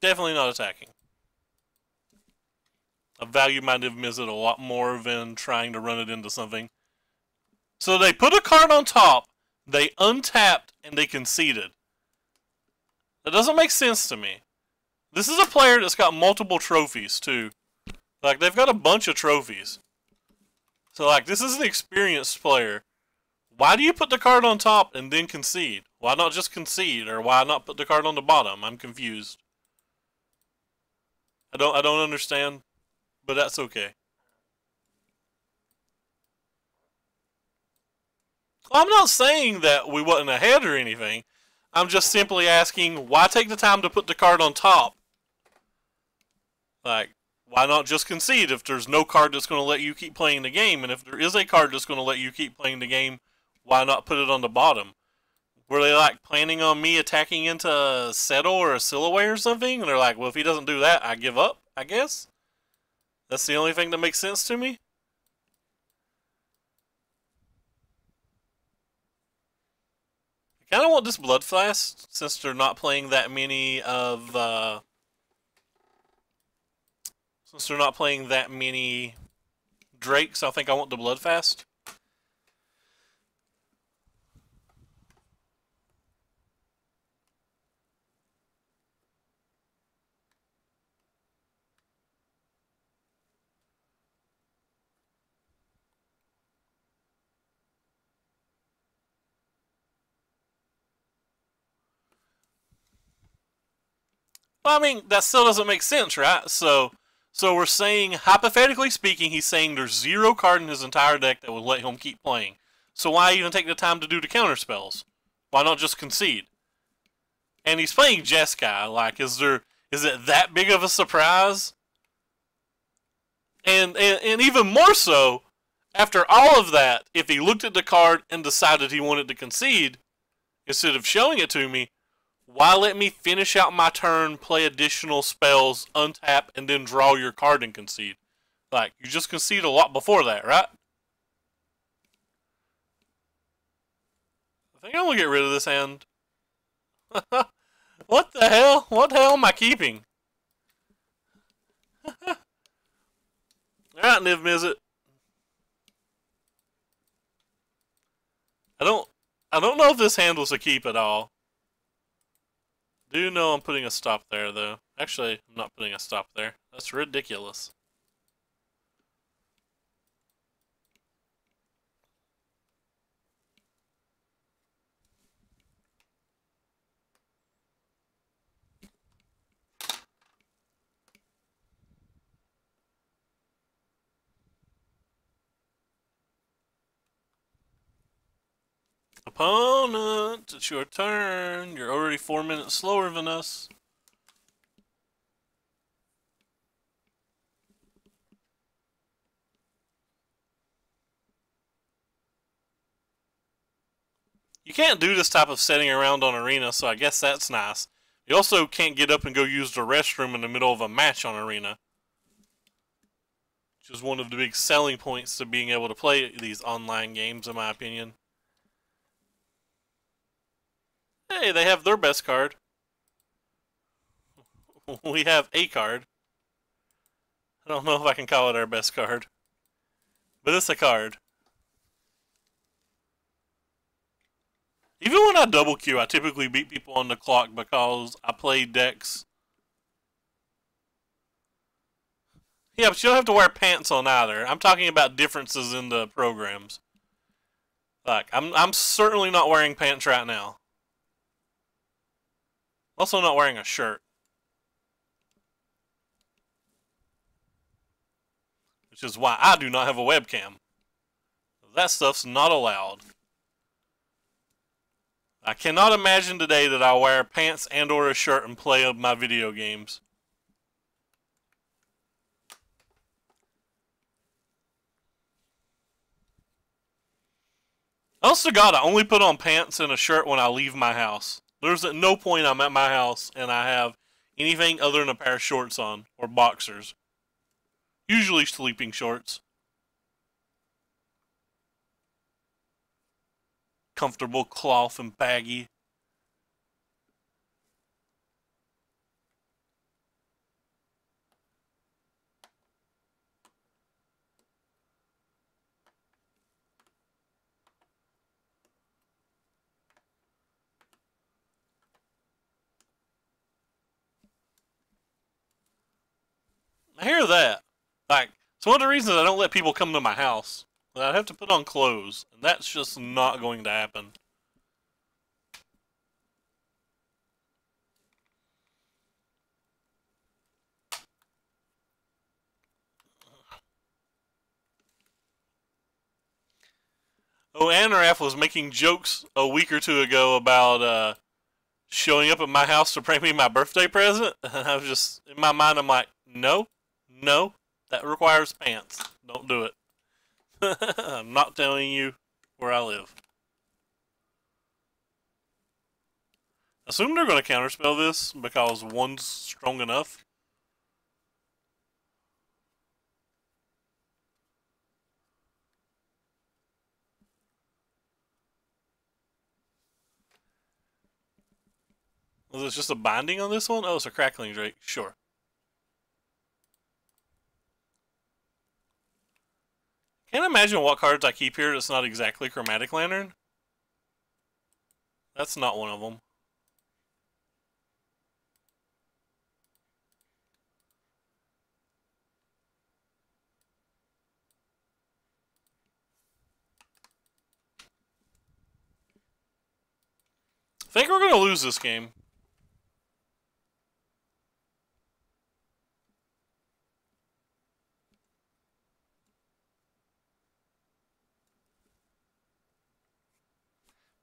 Definitely not attacking. I value my Niv Mizzet a lot more than trying to run it into something. So they put a card on top, they untapped, and they conceded. That doesn't make sense to me. This is a player that's got multiple trophies, too. Like, they've got a bunch of trophies. So, like, this is an experienced player. Why do you put the card on top and then concede? Why not just concede, or why not put the card on the bottom? I'm confused. I don't understand, but that's okay. Well, I'm not saying that we wasn't ahead or anything. I'm just simply asking, why take the time to put the card on top? Like, why not just concede if there's no card that's going to let you keep playing the game? And if there is a card that's going to let you keep playing the game, why not put it on the bottom? Were they, like, planning on me attacking into a Settle or a Silhouette or something? And they're like, well, if he doesn't do that, I give up, I guess? That's the only thing that makes sense to me? I kind of want this Blood Flask, since they're not playing that many of, Drake, so I think I want the Bloodfast. Well, I mean, that still doesn't make sense, right? So we're saying, hypothetically speaking, he's saying there's 0 card in his entire deck that would let him keep playing. So why even take the time to do the counter spells? Why not just concede? And he's playing Jeskai. Like, is it that big of a surprise? And even more so, after all of that, if he looked at the card and decided he wanted to concede, instead of showing it to me, why let me finish out my turn, play additional spells, untap, and then draw your card and concede? Like, you just concede a lot before that, right? I think I'm going to get rid of this hand. What the hell? What the hell am I keeping? Alright, Niv Mizzet. I don't know if this hand was a keep at all. Do know I'm putting a stop there, though. Actually, I'm not putting a stop there. That's ridiculous. Opponent, it's your turn. You're already 4 minutes slower than us. You can't do this type of setting around on Arena, so I guess that's nice. You also can't get up and go use the restroom in the middle of a match on Arena, which is one of the big selling points to being able to play these online games, in my opinion. Hey, they have their best card. We have a card. I don't know if I can call it our best card, but it's a card. Even when I double queue, I typically beat people on the clock because I play decks. Yeah, but you don't have to wear pants on either. I'm talking about differences in the programs. Like, I'm certainly not wearing pants right now. Also not wearing a shirt. Which is why I do not have a webcam. That stuff's not allowed. I cannot imagine today that I'll wear pants and or a shirt and play my video games. Honest to God, I only put on pants and a shirt when I leave my house. There's at no point I'm at my house and I have anything other than a pair of shorts on, or boxers. Usually sleeping shorts. Comfortable cloth and baggy. I hear that. Like, it's one of the reasons I don't let people come to my house. I'd have to put on clothes, and that's just not going to happen. Oh, Anaraf was making jokes a week or two ago about showing up at my house to bring me my birthday present. And I was just, in my mind, I'm like, no, no, that requires pants. Don't do it. I'm not telling you where I live. Assume they're going to counterspell this because one's strong enough. Was it just a binding on this one? Oh, it's a crackling drake. Sure. Can't imagine what cards I keep here that's not exactly Chromatic Lantern. That's not one of them. I think we're going to lose this game.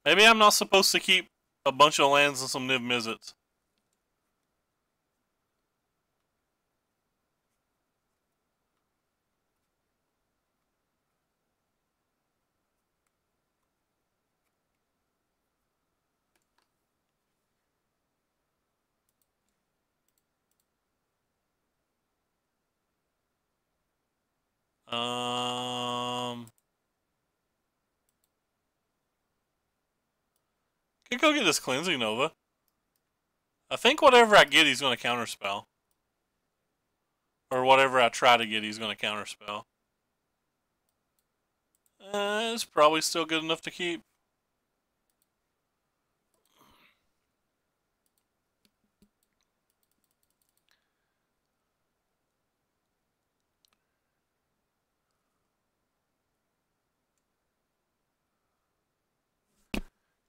Maybe I'm not supposed to keep a bunch of lands and some Niv Mizzets. Could go get this Cleansing Nova. I think whatever I get, he's going to counterspell. Or whatever I try to get, he's going to counterspell. It's probably still good enough to keep.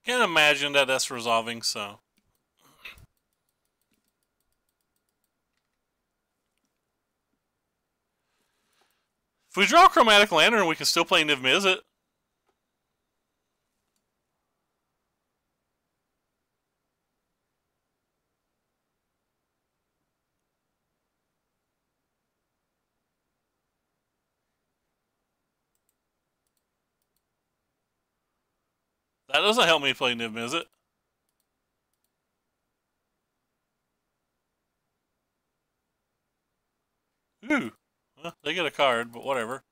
Can't imagine that that's resolving, so. If we draw Chromatic Lantern, we can still play Niv Mizzet. That doesn't help me play Niv Mizzet. Ooh. Well, they get a card, but whatever.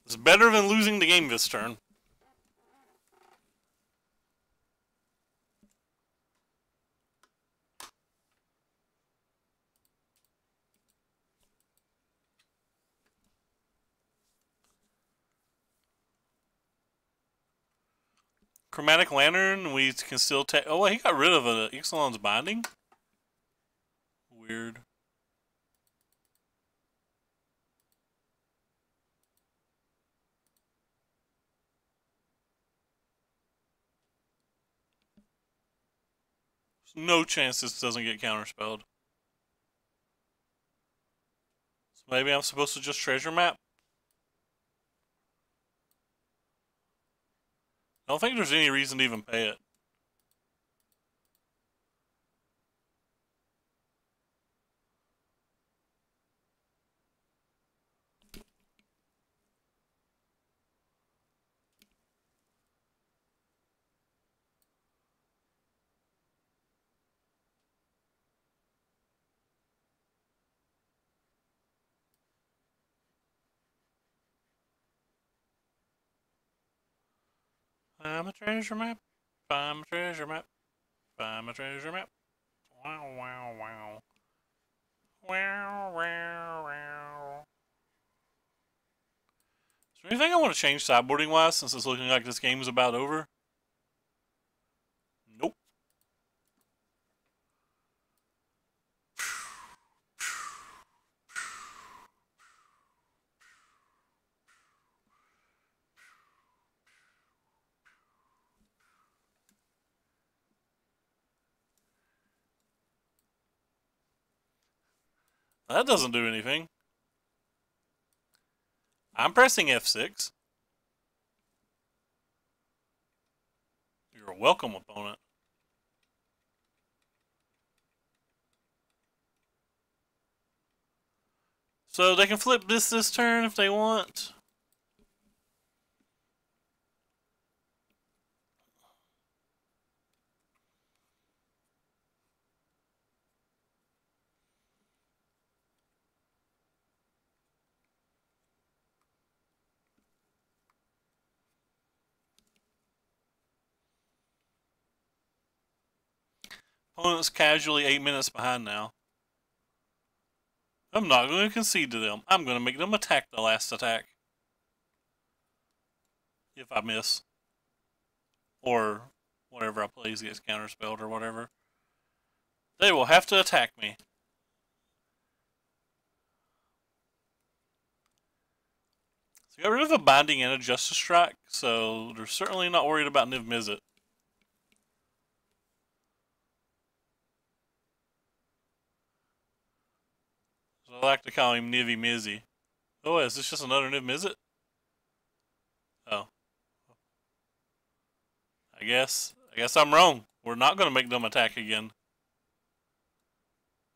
It's better than losing the game this turn. Chromatic Lantern, we can still take. Oh, wait, he got rid of Ixalan's Binding? Weird. There's no chance this doesn't get counterspelled. So maybe I'm supposed to just treasure map? I don't think there's any reason to even pay it. I'm a treasure map. I'm a treasure map. I'm a treasure map. Wow, wow, wow. Wow, wow, wow. Is there anything I want to change sideboarding wise since it's looking like this game is about over? Nope. That doesn't do anything. I'm pressing F6. You're a welcome, opponent. So they can flip this turn if they want. Opponent's casually 8 minutes behind now. I'm not going to concede to them. I'm going to make them attack the last attack. If I miss. Or whatever I plays gets counterspelled or whatever. They will have to attack me. So got rid of a Binding and a Justice Strike, so they're certainly not worried about Niv Mizzet. So I like to call him Nivy Mizzy. Oh, is this just another Niv Mizzet? Oh. I guess I'm wrong. We're not going to make them attack again.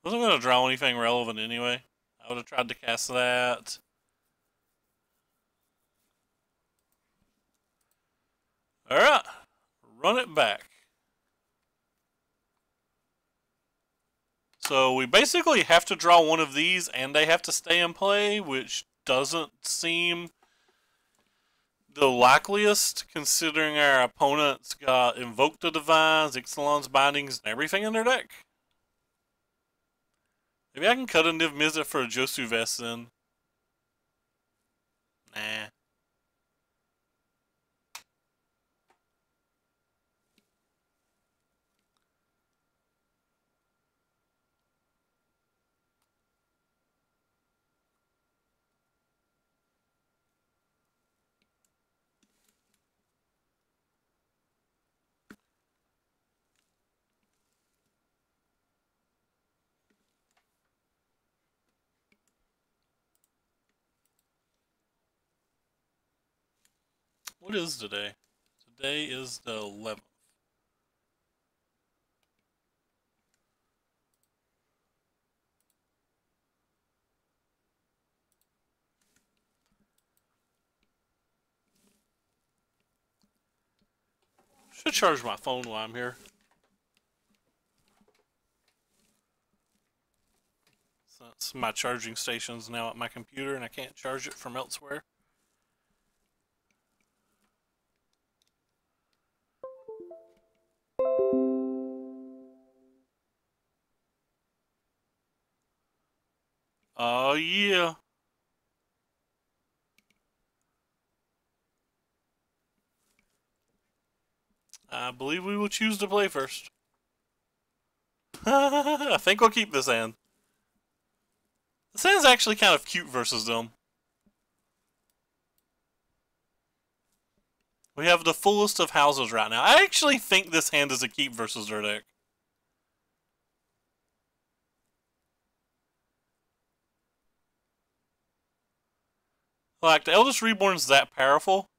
Wasn't going to draw anything relevant anyway. I would have tried to cast that. Alright. Run it back. So we basically have to draw one of these and they have to stay in play, which doesn't seem the likeliest considering our opponents got Invoke the Divines, Ixalan's Bindings, and everything in their deck. Maybe I can cut a Niv Mizzet for a Josu Vest then. Nah. What is today? Today is the 11th. Should charge my phone while I'm here. Since my charging station's now at my computer and I can't charge it from elsewhere. Oh yeah. I believe we will choose to play first. I think we'll keep this hand. This hand's actually kind of cute versus them. We have the fullest of houses right now. I actually think this hand is a keep versus their deck. Like, the Eldest Reborn's that powerful.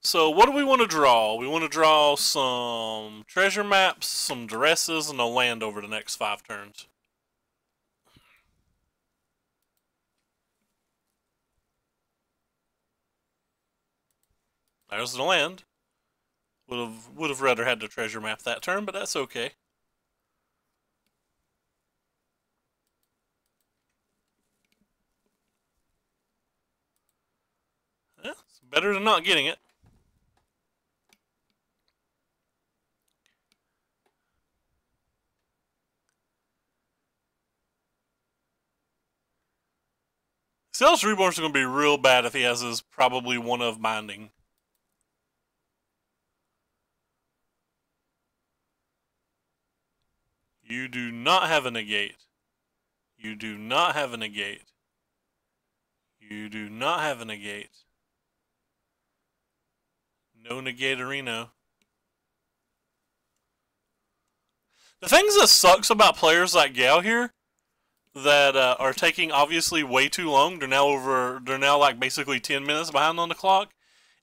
So what do we want to draw? We want to draw some treasure maps, some duresses, and a land over the next 5 turns. There's the land. Would have rather had the treasure map that turn, but that's okay. Yeah, it's better than not getting it. Sales Reborn's going to be real bad if he has his probably one of Binding. You do not have a negate. You do not have a negate. You do not have a negate. No Negatorino. The things that sucks about players like Gal here that are taking obviously way too long. They're now like basically 10 minutes behind on the clock.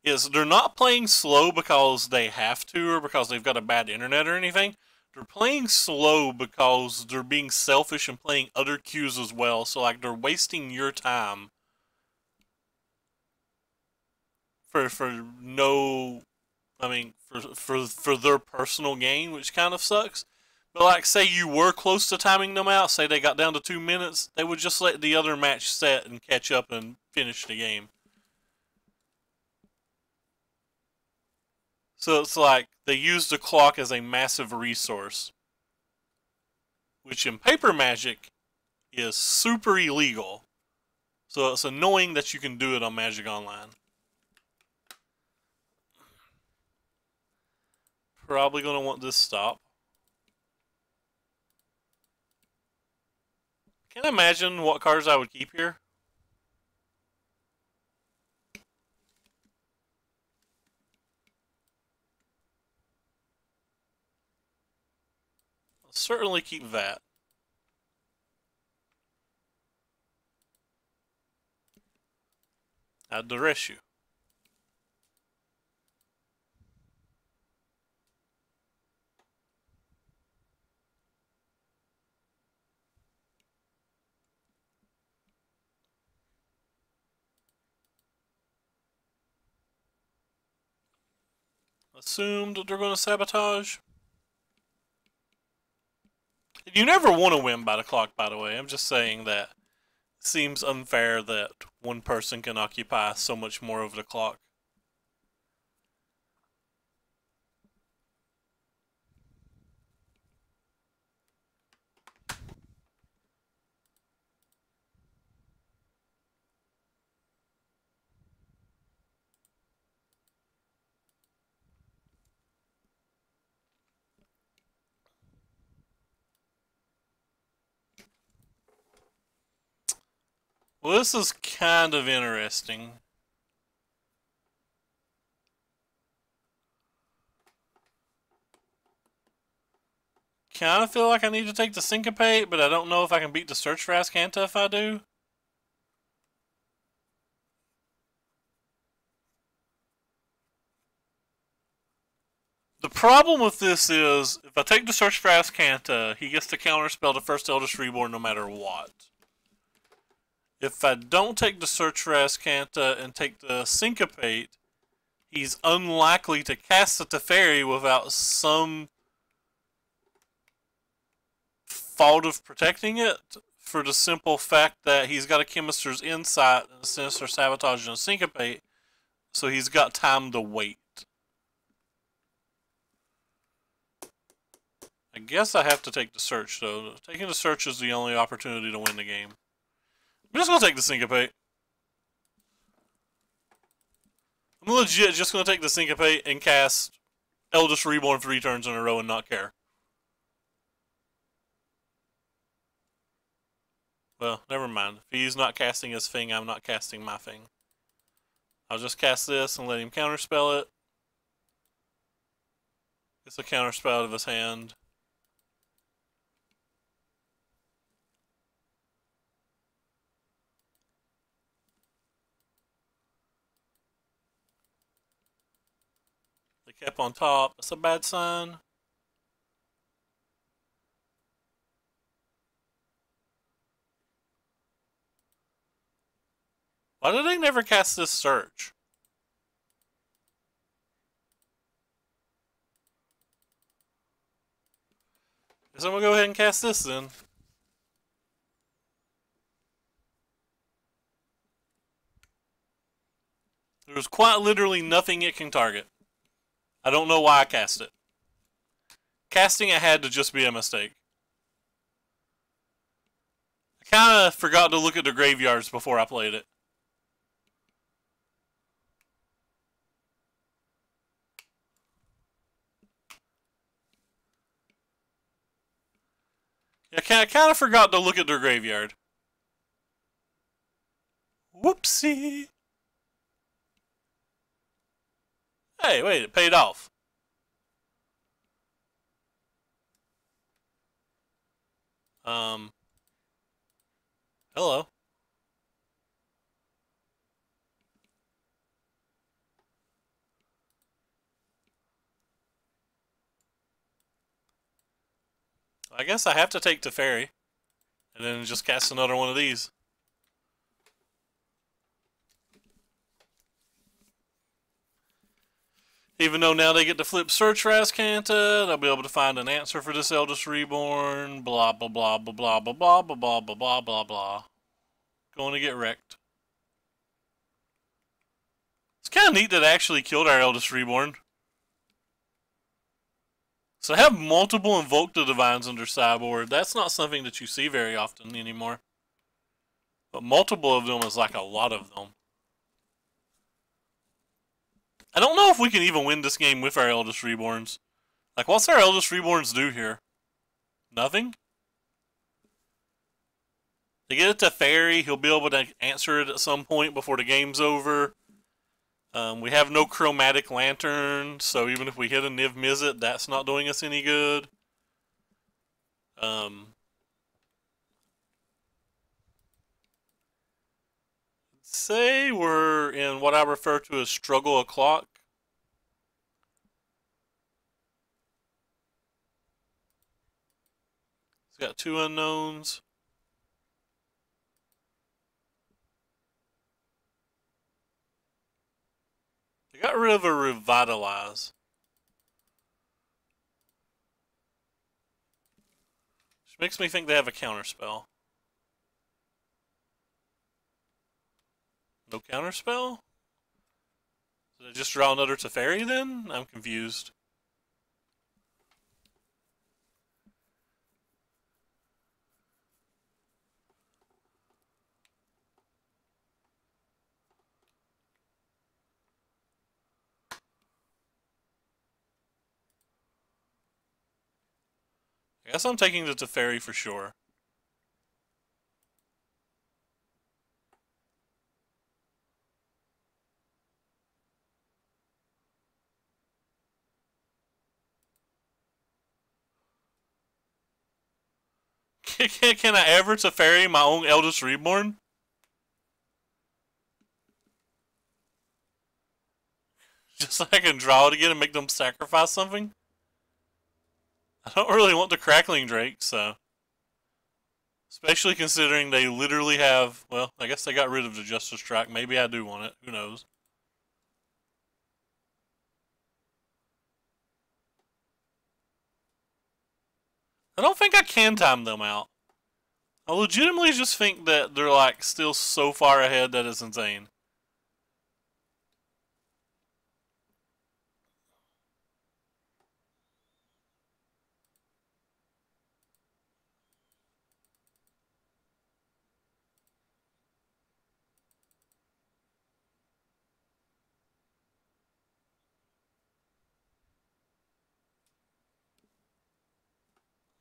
Is they're not playing slow because they have to or because they've got a bad internet or anything. They're playing slow because they're being selfish and playing other queues as well. So like they're wasting your time for no, I mean for their personal gain, which kind of sucks. But like, say you were close to timing them out, say they got down to 2 minutes, they would just let the other match set and catch up and finish the game. So it's like they use the clock as a massive resource, which in paper magic is super illegal. So it's annoying that you can do it on Magic Online. Probably going to want this stop. Can't imagine what cards I would keep here. I'll certainly keep that. Add the reissue. Assumed that they're going to sabotage. You never want to win by the clock, by the way. I'm just saying that it seems unfair that one person can occupy so much more of the clock. Well, this is kind of interesting. Kind of feel like I need to take the Syncopate, but I don't know if I can beat the Search for Azcanta if I do. The problem with this is, if I take the Search for Azcanta, he gets to counterspell the first Eldritch Reborn no matter what. If I don't take the Search for Azcanta and take the Syncopate, he's unlikely to cast the Teferi without some fault of protecting it, for the simple fact that he's got a Chemister's Insight and a Sinister Sabotage and a Syncopate, so he's got time to wait. I guess I have to take the Search, though. Taking the Search is the only opportunity to win the game. I'm just going to take the Syncopate. I'm legit just going to take the Syncopate and cast Eldritch Reborn 3 turns in a row and not care. Well, never mind. If he's not casting his thing, I'm not casting my thing. I'll just cast this and let him counterspell it. It's a counterspell out of his hand. They kept on top. That's a bad sign. Why did they never cast this Search? Guess I'm going to go ahead and cast this then. There's quite literally nothing it can target. I don't know why I cast it. Casting it had to just be a mistake. I kind of forgot to look at the graveyards before I played it. I kind of forgot to look at their graveyard. Whoopsie. Hey, wait, it paid off. Hello. I guess I have to take Teferi. And then just cast another one of these. Even though now they get to flip Search for Azcanta, they'll be able to find an answer for this Eldritch Reborn. Blah, blah, blah, blah, blah, blah, blah, blah, blah, blah, blah, blah, blah. Going to get wrecked. It's kind of neat that it actually killed our Eldritch Reborn. So have multiple Invoked Divines under sideboard. That's not something that you see very often anymore. But multiple of them is like a lot of them. I don't know if we can even win this game with our Eldest Reborns. Like, what's our Eldest Reborns do here? Nothing? To get it to Fairy, he'll be able to answer it at some point before the game's over. We have no Chromatic Lantern, so even if we hit a Niv Mizzet, that's not doing us any good. Say we're in what I refer to as struggle o'clock. It's got 2 unknowns. They got rid of a Revitalize. Which makes me think they have a counterspell. No counterspell? Did I just draw another Teferi then? I'm confused. I guess I'm taking the Teferi for sure. Can I ever Teferi my own Eldest Reborn? Just so I can draw it again and make them sacrifice something? I don't really want the Crackling Drake, so... Especially considering they literally have... Well, I guess they got rid of the Justice Strike. Maybe I do want it. Who knows? I don't think I can time them out. I legitimately just think that they're like still so far ahead that it's insane.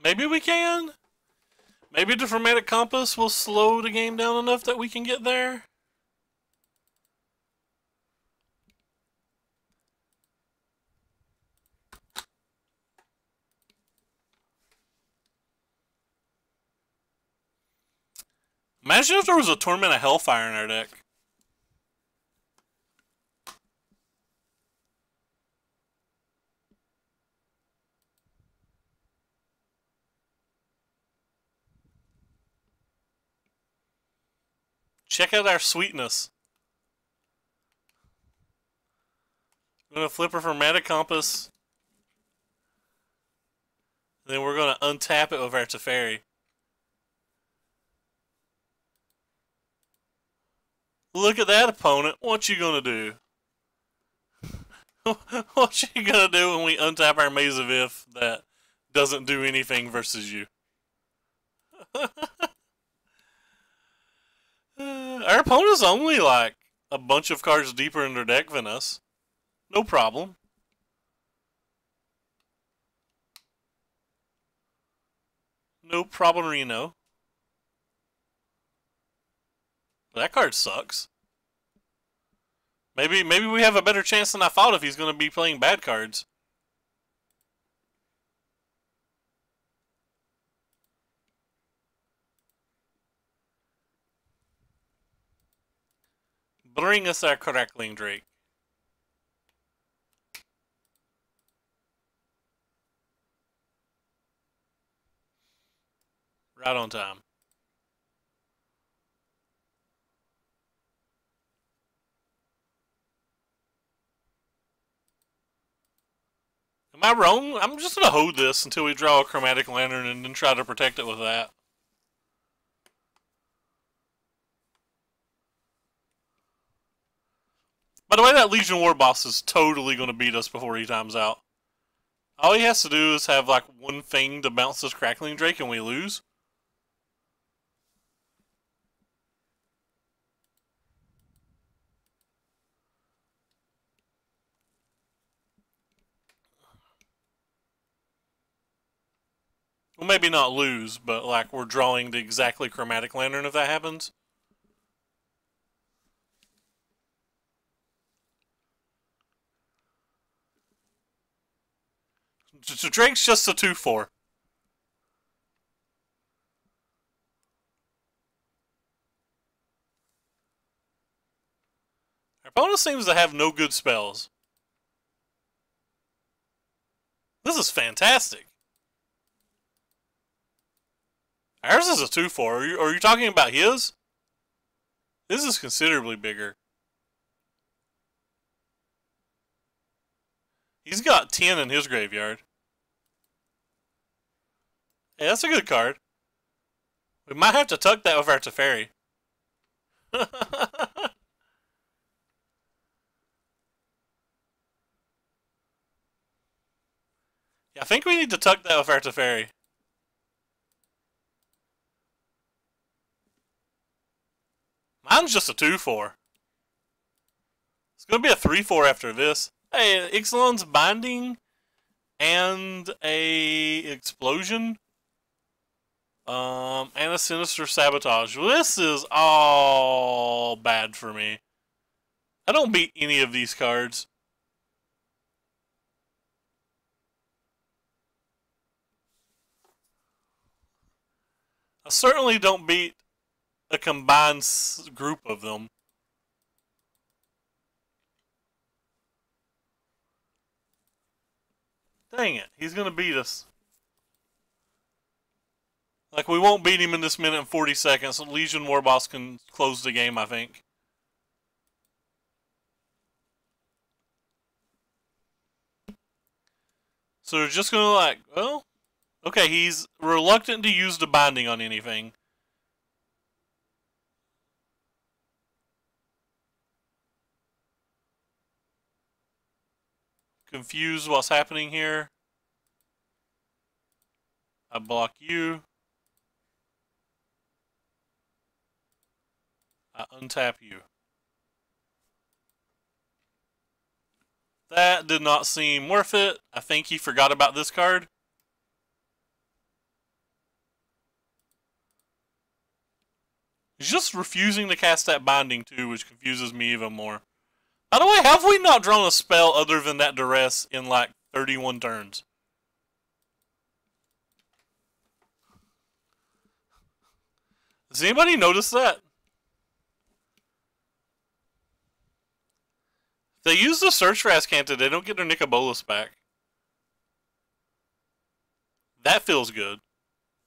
Maybe we can? Maybe the Chromatic Compass will slow the game down enough that we can get there? Imagine if there was a Torment of Hellfire in our deck. Check out our sweetness. I'm going to flip a Chromatic Compass. Then we're going to untap it with our Teferi. Look at that, opponent. What you going to do? What you going to do when we untap our Maze of If that doesn't do anything versus you? Our opponent's only like a bunch of cards deeper in their deck than us. No problem. No problem, Reno. That card sucks. Maybe we have a better chance than I thought if he's going to be playing bad cards. Bring us our Crackling Drake. Right on time. Am I wrong? I'm just going to hold this until we draw a Chromatic Lantern and then try to protect it with that. By the way, that Legion War boss is totally going to beat us before he times out. All he has to do is have like one thing to bounce this Crackling Drake and we lose. Well, maybe not lose, but like we're drawing the exactly Chromatic Lantern if that happens. So Drake's just a 2/4. Our opponent seems to have no good spells. This is fantastic. Ours is a 2/4. Are you talking about his? This is considerably bigger. He's got 10 in his graveyard. Hey, that's a good card. We might have to tuck that with our Teferi. Yeah, I think we need to tuck that with our Teferi. Mine's just a 2/4. It's going to be a 3/4 after this. Hey, Ixalan's Binding and a Explosion. And a Sinister Sabotage. Well, this is all bad for me. I don't beat any of these cards. I certainly don't beat a combined group of them. Dang it, he's going to beat us. Like, we won't beat him in this minute and 40 seconds. Legion Warboss can close the game, I think. So they're just going to like, well, okay, he's reluctant to use the binding on anything. Confused what's happening here. I block you. I untap you. That did not seem worth it. I think he forgot about this card. He's just refusing to cast that binding too, which confuses me even more. By the way, have we not drawn a spell other than that Duress in like 31 turns? Does anybody notice that? If they use the Search for Ascanta, they don't get their Nicobolus back. That feels good.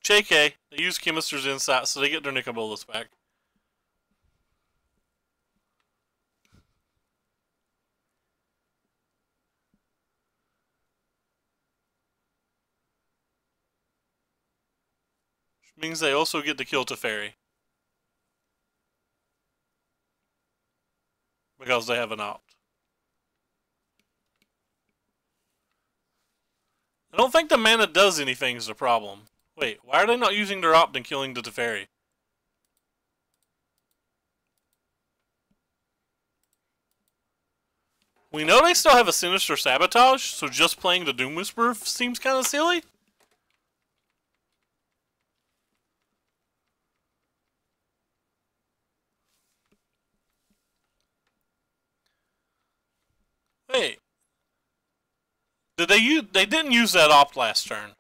JK, they use Chemister's Insight, so they get their Nicobolus back. Which means they also get to kill Teferi. Because they have an opt. I don't think the mana does anything is the problem. Wait, why are they not using their opt and killing the Teferi? We know they still have a Sinister Sabotage, so just playing the Doom Whisperer seems kind of silly. Wait. Did they use? They didn't use that opt last turn.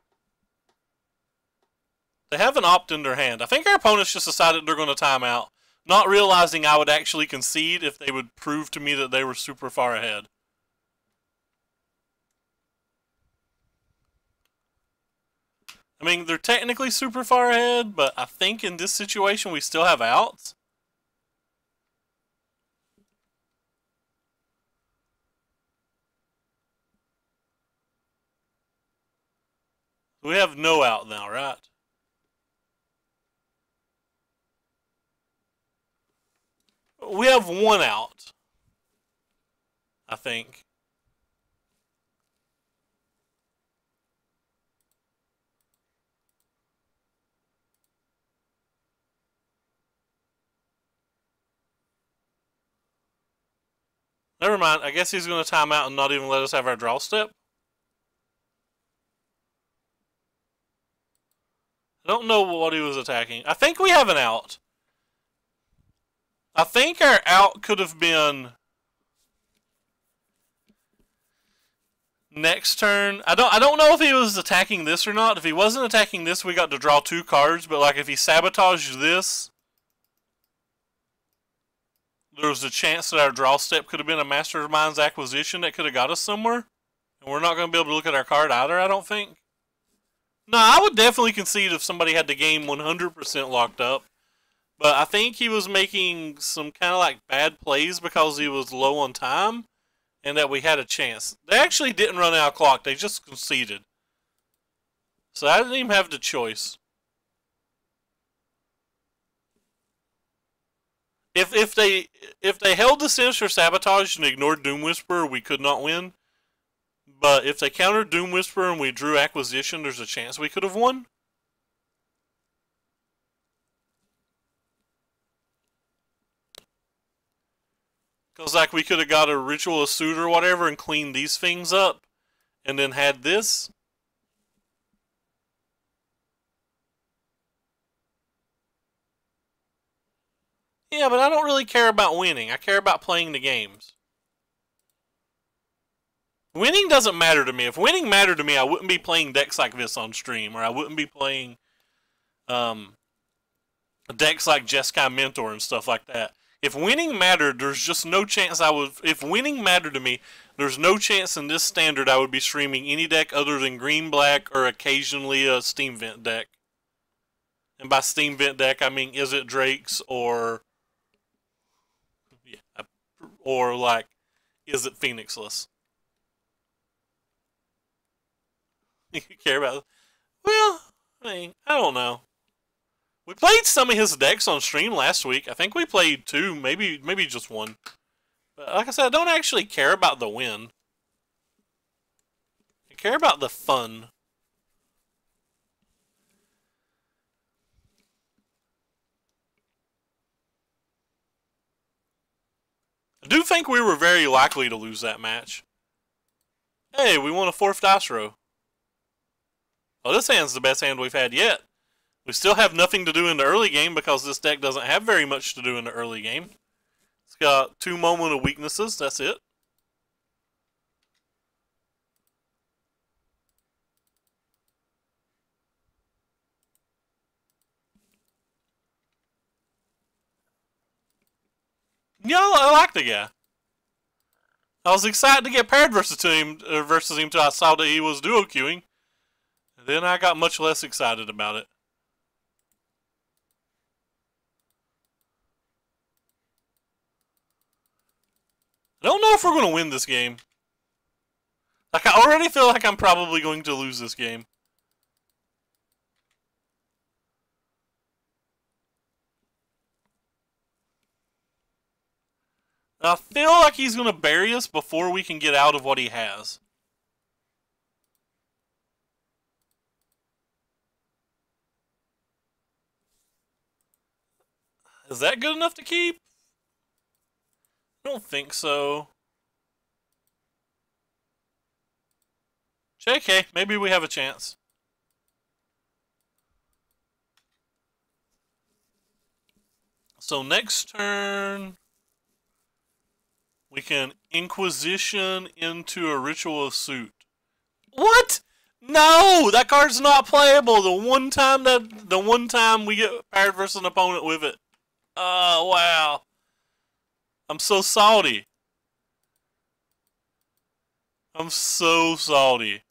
They have an opt in their hand. I think our opponents just decided they're going to time out, not realizing I would actually concede if they would prove to me that they were super far ahead. I mean, they're technically super far ahead, but I think in this situation we still have outs. We have no out now, right? We have one out, I think. Never mind. I guess he's going to time out and not even let us have our draw step. I don't know what he was attacking. I think we have an out. I think our out could have been next turn. I don't know if he was attacking this or not. If he wasn't attacking this, we got to draw 2 cards. But like if he sabotaged this, there was a chance that our draw step could have been a Mastermind's Acquisition that could have got us somewhere. And we're not going to be able to look at our card either, I don't think. No, I would definitely concede if somebody had the game 100% locked up. But I think he was making some kind of like bad plays because he was low on time. And that we had a chance. They actually didn't run out of clock. They just conceded. So I didn't even have the choice. If they held the Sinister Sabotage and ignored Doom Whisperer, we could not win. But if they countered Doom Whisperer and we drew Acquisition, there's a chance we could have won. Because like we could have got a Ritual of Suit or whatever and cleaned these things up. And then had this. Yeah, but I don't really care about winning. I care about playing the games. Winning doesn't matter to me. If winning mattered to me, I wouldn't be playing decks like this on stream. Or I wouldn't be playing decks like Jeskai Mentor and stuff like that. If winning mattered, there's just no chance I would... If winning mattered to me, there's no chance in this standard I would be streaming any deck other than Green-Black or occasionally a Steam Vent deck. And by Steam Vent deck, I mean Is It Drake's or... Yeah, or like, Is It Phoenixless? You care about it? Well, I mean, I don't know. We played some of his decks on stream last week. I think we played 2, maybe just 1. But like I said, I don't actually care about the win. I care about the fun. I do think we were very likely to lose that match. Hey, we won a 4th dice row. Well, this hand's the best hand we've had yet. We still have nothing to do in the early game because this deck doesn't have very much to do in the early game. It's got 2 Moment of Weaknesses, that's it. Yeah, I like the guy. I was excited to get paired versus him till I saw that he was duo queuing. And then I got much less excited about it. I don't know if we're going to win this game. Like, I already feel like I'm probably going to lose this game. I feel like he's going to bury us before we can get out of what he has. Is that good enough to keep? I don't think so. JK, maybe we have a chance. So next turn, we can Inquisition into a Ritual of Suit. What? No, that card's not playable. The one time we get paired versus an opponent with it. Oh wow. I'm so salty. I'm so salty.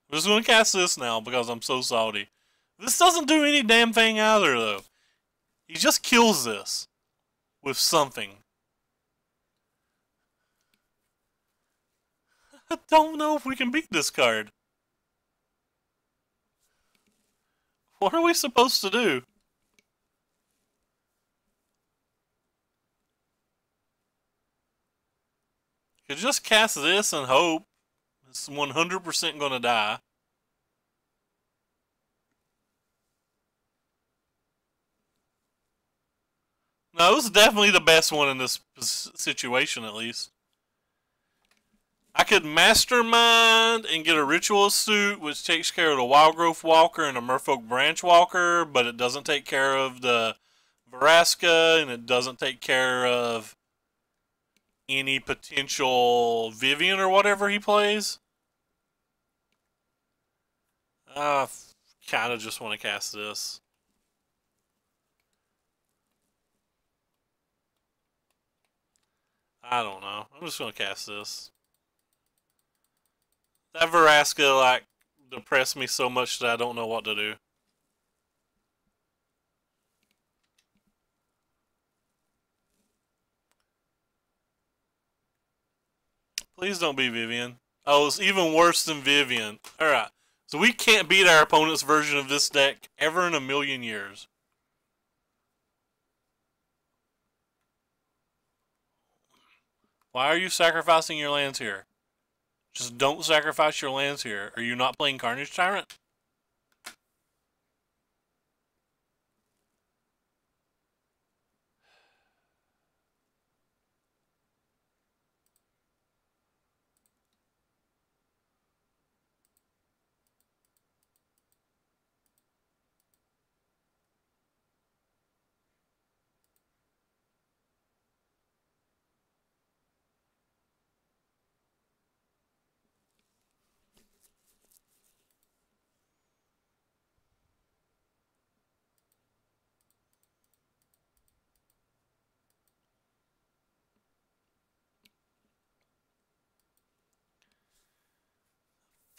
I'm just going to cast this now because I'm so salty. This doesn't do any damn thing either, though. He just kills this with something. I don't know if we can beat this card. What are we supposed to do? Could just cast this and hope it's 100% going to die. No, it was definitely the best one in this situation, at least. I could mastermind and get a ritual suit, which takes care of the wild growth walker and the merfolk branch walker, but it doesn't take care of the Veraska, and it doesn't take care of any potential Vivian or whatever he plays. I kind of just want to cast this. I don't know. I'm just going to cast this. That Veraska, like, depressed me so much that I don't know what to do. Please don't be Vivian. Oh, it's even worse than Vivian. Alright. So we can't beat our opponent's version of this deck ever in a million years. Why are you sacrificing your lands here? Just don't sacrifice your lands here. Are you not playing Carnage Tyrant?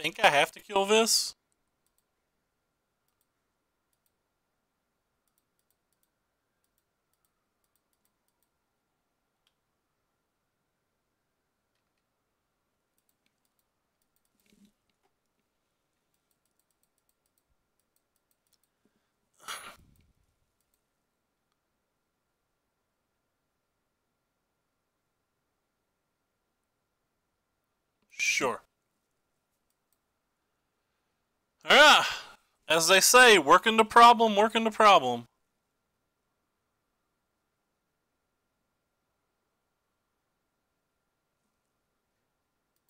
Think I have to kill this? Sure. Alright. As they say, working the problem, working the problem.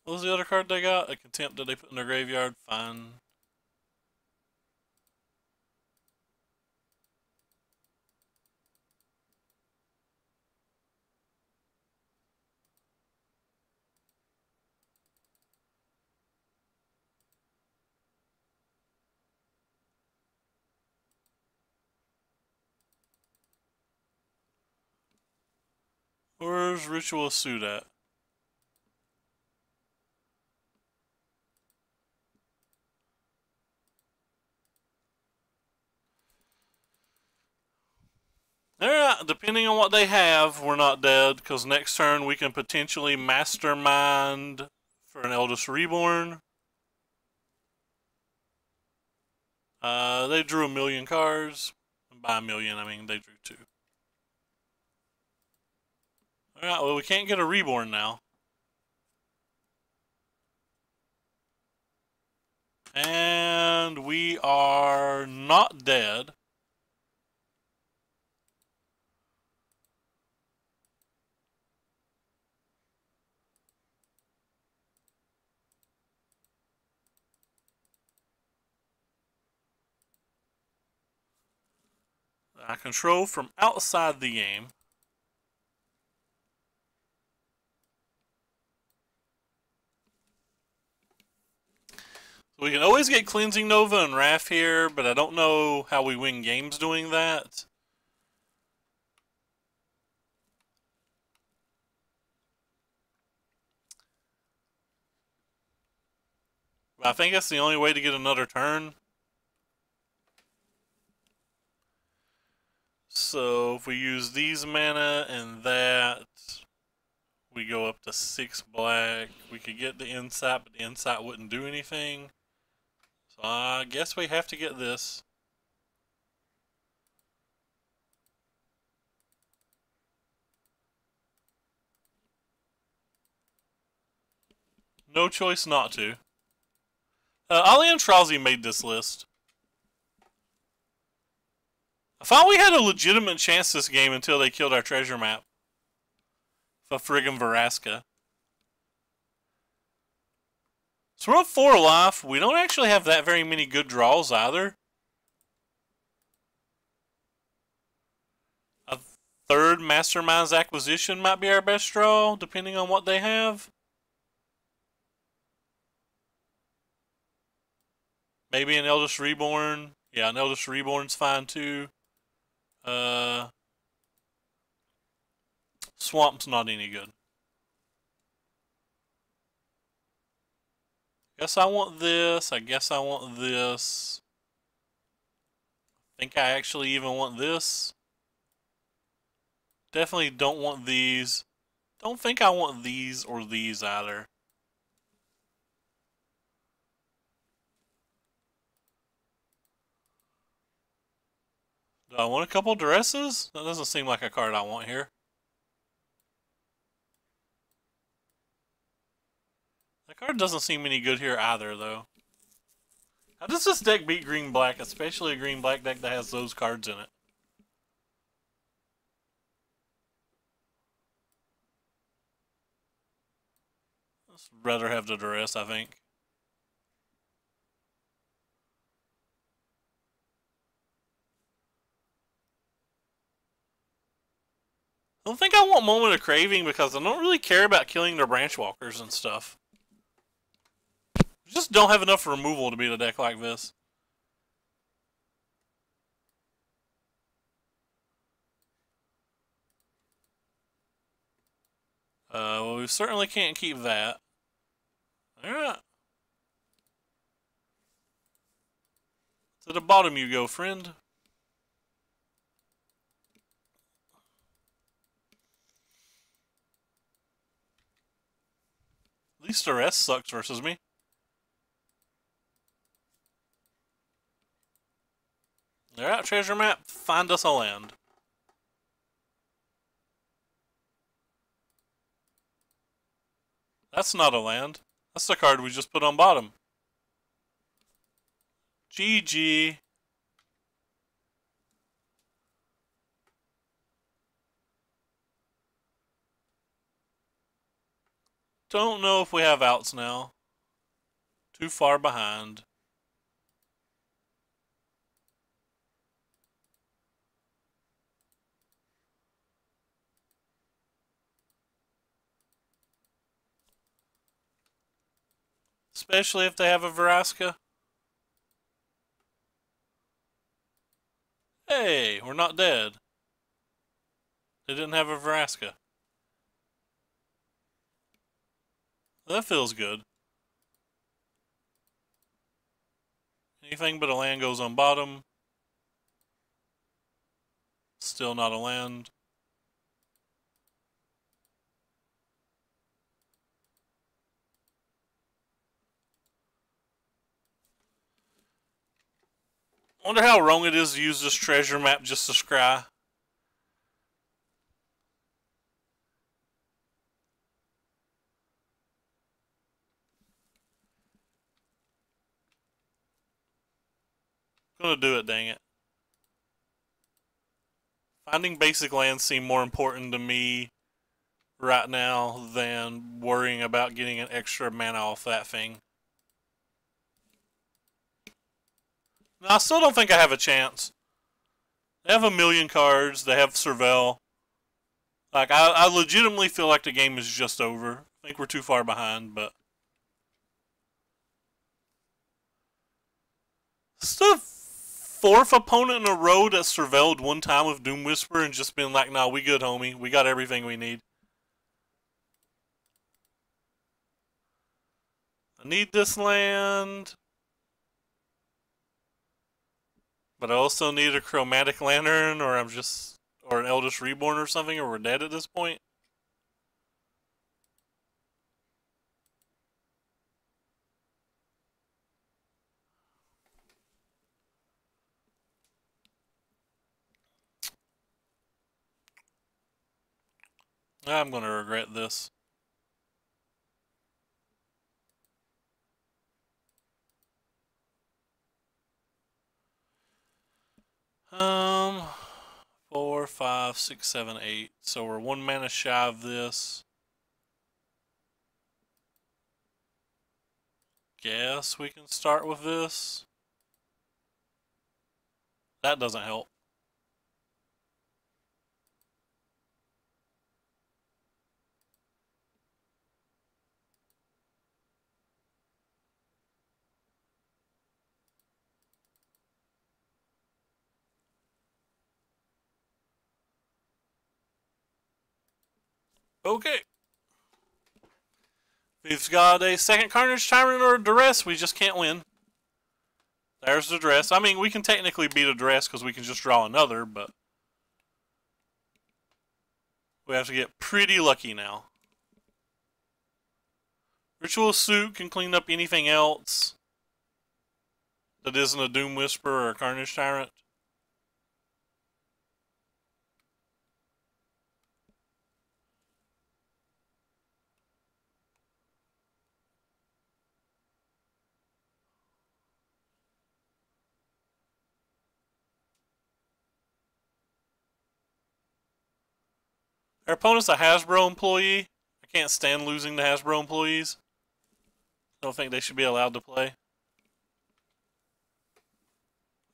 What was the other card they got? A contempt that they put in their graveyard? Fine. Where's Ritual Suit at? Alright, depending on what they have, we're not dead, because next turn we can potentially mastermind for an Eldest Reborn. They drew 1,000,000 cards. And by 1,000,000, I mean they drew 2. Alright, well we can't get a Reborn now. And we are not dead. I control from outside the game. So we can always get Cleansing Nova and Wrath here, but I don't know how we win games doing that. But I think that's the only way to get another turn. So if we use these mana and that, we go up to 6 black. We could get the Insight, but the Insight wouldn't do anything. So I guess we have to get this. No choice not to. Ali and Tralzi made this list. I thought we had a legitimate chance this game until they killed our treasure map. The friggin' Veraska. So we're up 4 life. We don't actually have that very many good draws either. A third Mastermind's Acquisition might be our best draw, depending on what they have. Maybe an Eldest Reborn. Yeah, an Eldest Reborn's fine too. Swamp's not any good. Guess I want this. I guess I want this. I think I actually even want this. Definitely don't want these. Don't think I want these or these either. Do I want a couple dresses? That doesn't seem like a card I want here. That card doesn't seem any good here either, though. How does this deck beat green-black, especially a green-black deck that has those cards in it? I'd rather have the duress, I think. I don't think I want Moment of Craving because I don't really care about killing their branchwalkers and stuff. Just don't have enough removal to beat a deck like this. Well, we certainly can't keep that. Alright. To the bottom you go, friend. At least the rest sucks versus me. Alright, treasure map. Find us a land. That's not a land. That's the card we just put on bottom. GG. Don't know if we have outs now. Too far behind. Especially if they have a Veraska. Hey, we're not dead. They didn't have a Veraska. That feels good. Anything but a land goes on bottom. Still not a land. Wonder how wrong it is to use this treasure map just to scry. Gonna do it, dang it. Finding basic lands seem more important to me right now than worrying about getting an extra mana off that thing. No, I still don't think I have a chance. They have a million cards. They have Cervelle. Like, I legitimately feel like the game is just over. I think we're too far behind, but... It's the fourth opponent in a row that surveilled one time with Doom Whisper and just been like, nah, we good, homie. We got everything we need. I need this land. But I also need a Chromatic Lantern, or or an Eldest Reborn or something, or we're dead at this point. I'm gonna regret this. Um, 4, 5, 6, 7, 8. So we're 1 mana shy of this. Guess we can start with this. That doesn't help. Okay. If he's got a second Carnage Tyrant or a Duress, we just can't win. There's the Duress. I mean, we can technically beat a Duress because we can just draw another, but we have to get pretty lucky now. Ritual Suit can clean up anything else that isn't a Doom Whisperer or a Carnage Tyrant. Our opponent's a Hasbro employee. I can't stand losing to Hasbro employees. I don't think they should be allowed to play.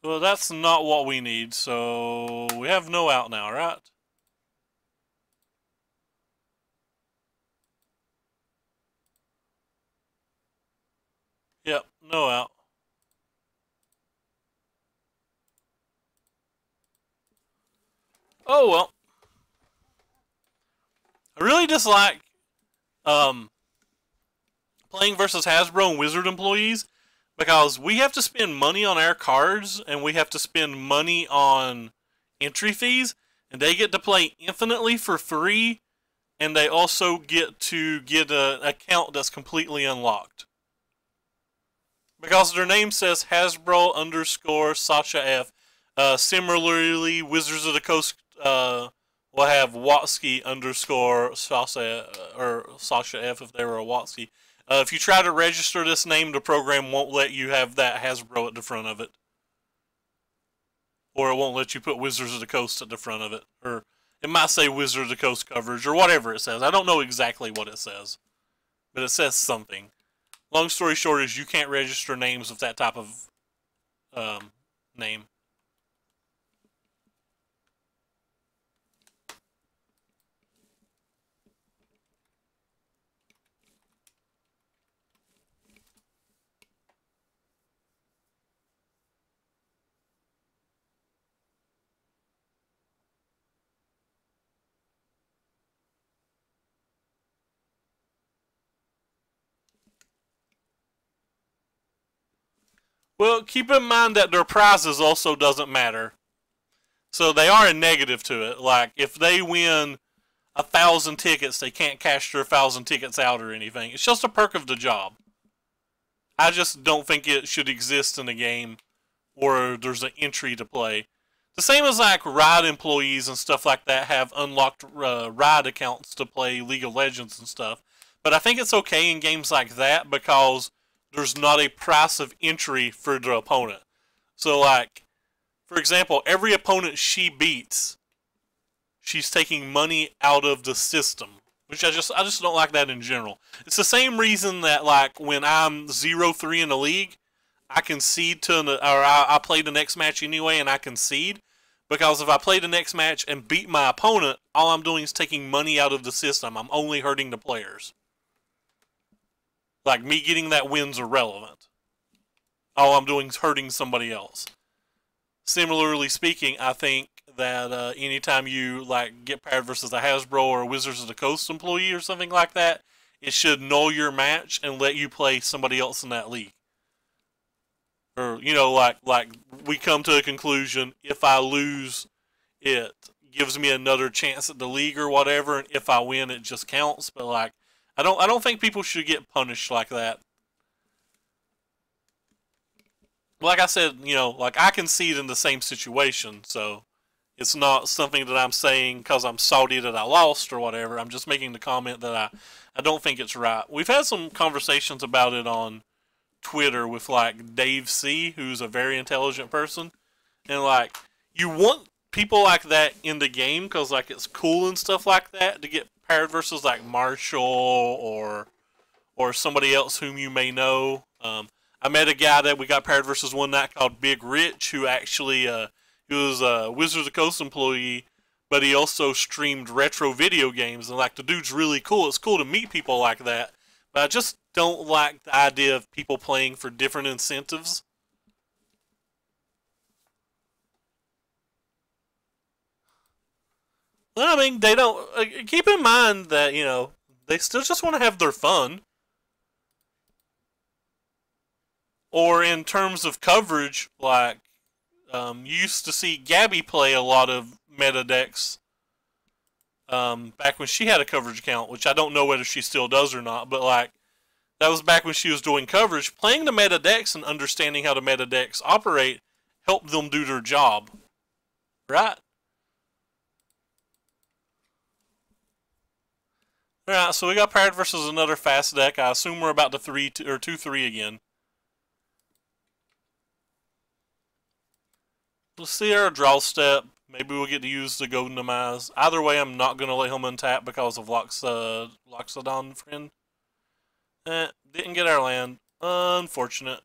Well, that's not what we need, so we have no out now, right? Yep, no out. Oh well. I really dislike playing versus Hasbro and Wizard employees because we have to spend money on our cards and we have to spend money on entry fees, and they get to play infinitely for free, and they also get to get an account that's completely unlocked. Because their name says Hasbro _ Sasha F. Similarly, Wizards of the Coast will have Watsky _ Sasha or Sasha F if they were a Watsky. If you try to register this name, the program won't let you have that Hasbro at the front of it. Or it won't let you put Wizards of the Coast at the front of it. Or it might say Wizards of the Coast coverage or whatever it says. I don't know exactly what it says. But it says something. Long story short is you can't register names with that type of name. Well, keep in mind that their prizes also doesn't matter. So they are a negative to it. Like, if they win 1,000 tickets, they can't cash their 1,000 tickets out or anything. It's just a perk of the job. I just don't think it should exist in a game where there's an entry to play. The same as like Riot employees and stuff like that have unlocked Riot accounts to play League of Legends and stuff. But I think it's okay in games like that because there's not a price of entry for the opponent. So like, for example, every opponent she beats, she's taking money out of the system. Which I just don't like that in general. It's the same reason that like when I'm 0-3 in the league, I concede to I play the next match anyway and I concede. Because if I play the next match and beat my opponent, all I'm doing is taking money out of the system. I'm only hurting the players. Like, me getting that win's irrelevant. All I'm doing is hurting somebody else. Similarly speaking, I think that anytime you like get paired versus a Hasbro or a Wizards of the Coast employee or something like that, it should null your match and let you play somebody else in that league. Or, you know, like we come to a conclusion, if I lose, it gives me another chance at the league or whatever, and if I win, it just counts. But like, I don't think people should get punished like that. Like I said, you know, like I concede in the same situation, so it's not something that I'm saying because I'm salty that I lost or whatever. I'm just making the comment that I don't think it's right. We've had some conversations about it on Twitter with like Dave C, who's a very intelligent person, and like, you want people like that in the game because like it's cool and stuff like that to get paired versus like Marshall or somebody else whom you may know. I met a guy that we got paired versus one night called Big Rich, who actually he was a Wizards of the Coast employee, but he also streamed retro video games, and like the dude's really cool. It's cool to meet people like that, but I just don't like the idea of people playing for different incentives. I mean, they don't. Keep in mind that they still just want to have their fun. Or in terms of coverage, like you used to see Gabby play a lot of meta decks back when she had a coverage account, which I don't know whether she still does or not. But like that was back when she was doing coverage. Playing the meta decks and understanding how the meta decks operate helped them do their job, right? Alright, so we got paired versus another fast deck. I assume we're about to 2-3 again. Let's see our draw step. Maybe we'll get to use the Golden Demise. Either way, I'm not going to let him untap because of Loxodon friend. Didn't get our land. Unfortunate.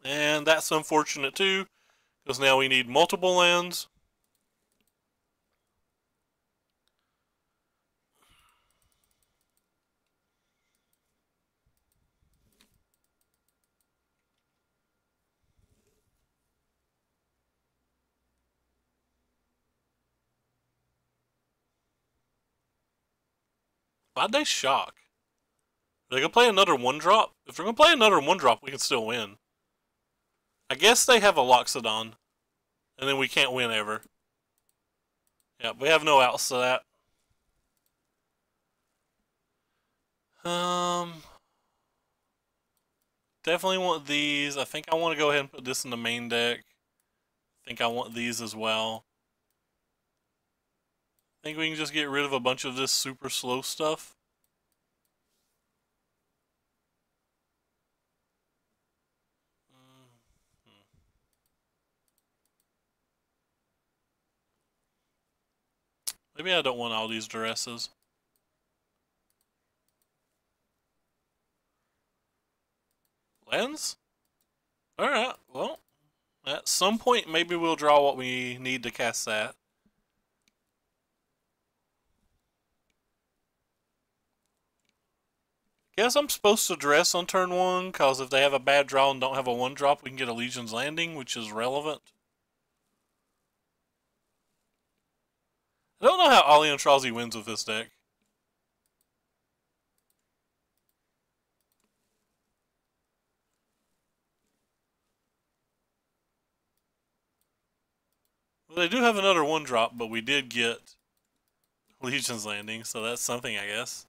And that's unfortunate too, because now we need multiple lands. Why'd they shock? Are they gonna play another one drop? If they're gonna play another one drop, we can still win. I guess they have a Loxodon, and then we can't win ever. Yeah, we have no outs to that. Definitely want these. I think I want to go ahead and put this in the main deck. I think I want these as well. I think we can just get rid of a bunch of this super slow stuff. Maybe I don't want all these duresses. Lens? Alright, well, at some point maybe we'll draw what we need to cast that. Guess I'm supposed to dress on turn 1, because if they have a bad draw and don't have a 1-drop, we can get a Legion's Landing, which is relevant. I don't know how Ali Antrazi wins with this deck. Well, they do have another 1-drop, but we did get Legion's Landing, so that's something, I guess.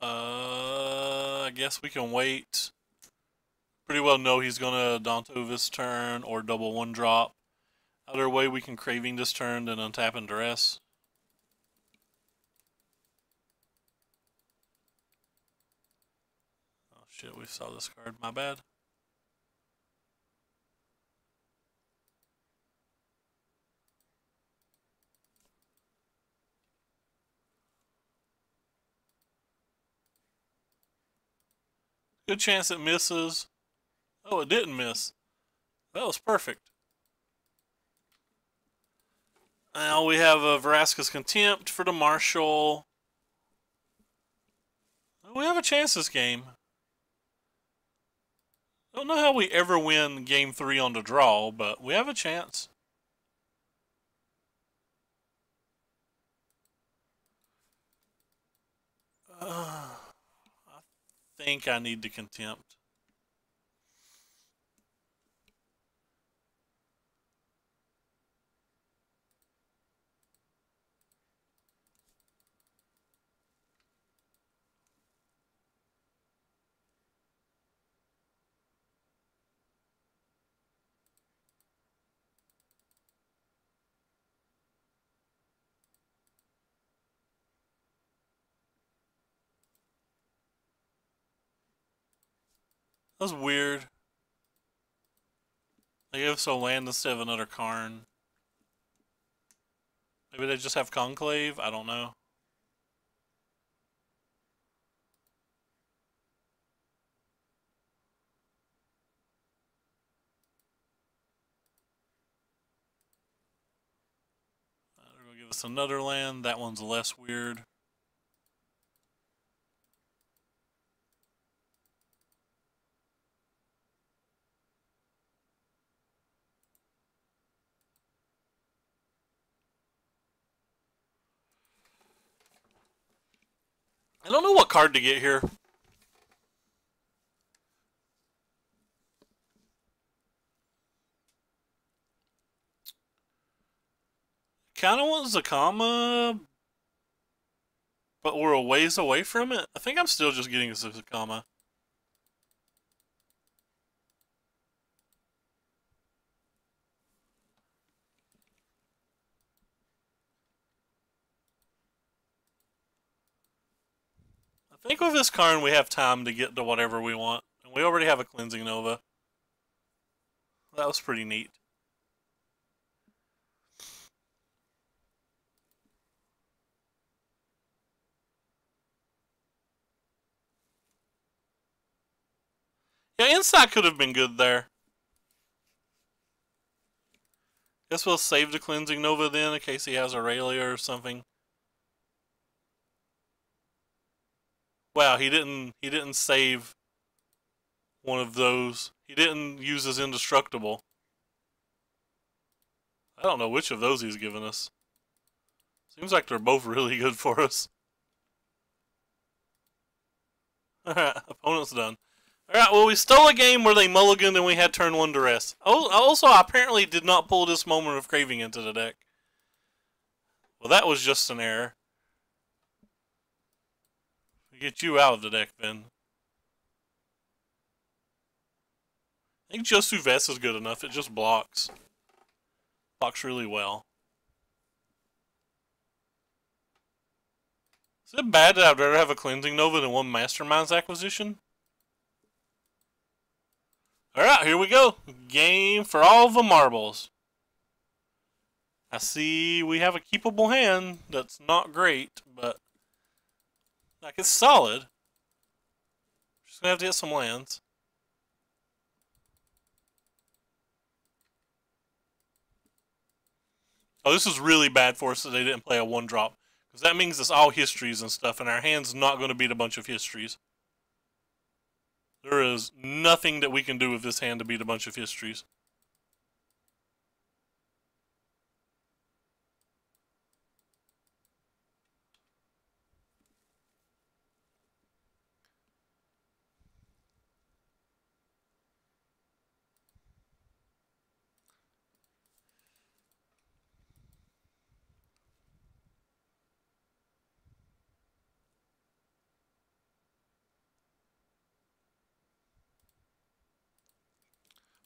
I guess we can wait. Pretty well know he's gonna Danto this turn or double 1-drop. Either way, we can Craving this turn, then untap and Duress. Oh shit, we saw this card. My bad. Good chance it misses. Oh, it didn't miss. That was perfect. Now we have a Vraska's Contempt for the Marshal. We have a chance this game. Don't know how we ever win game 3 on the draw, but we have a chance. I think I need to Contempt. That was weird. They gave us a land instead of another Karn. Maybe they just have Conclave? I don't know. They're going to give us another land. That one's less weird. I don't know what card to get here. Kind of want Zakama, but we're a ways away from it. I think I'm still just getting a Zakama. I think with this Karn we have time to get to whatever we want. And we already have a Cleansing Nova. That was pretty neat. Yeah, Insight could have been good there. Guess we'll save the Cleansing Nova then in case he has Aurelia or something. Wow, he didn't save one of those. He didn't use his indestructible. I don't know which of those he's given us. Seems like they're both really good for us. Alright, opponent's done. Alright, well, we stole a game where they mulliganed and we had turn 1 to rest. Oh, also, I apparently did not pull this Moment of Craving into the deck. Well, that was just an error. Get you out of the deck, then. I think Josu Vest is good enough. It just blocks. Blocks really well. Is it bad that I'd rather have a Cleansing Nova than one Mastermind's acquisition? Alright, here we go. Game for all the marbles. I see we have a keepable hand that's not great, but like it's solid. Just gonna have to get some lands. Oh, this is really bad for us that they didn't play a 1-drop. Because that means it's all histories and stuff, and our hand's not going to beat a bunch of histories. There is nothing that we can do with this hand to beat a bunch of histories.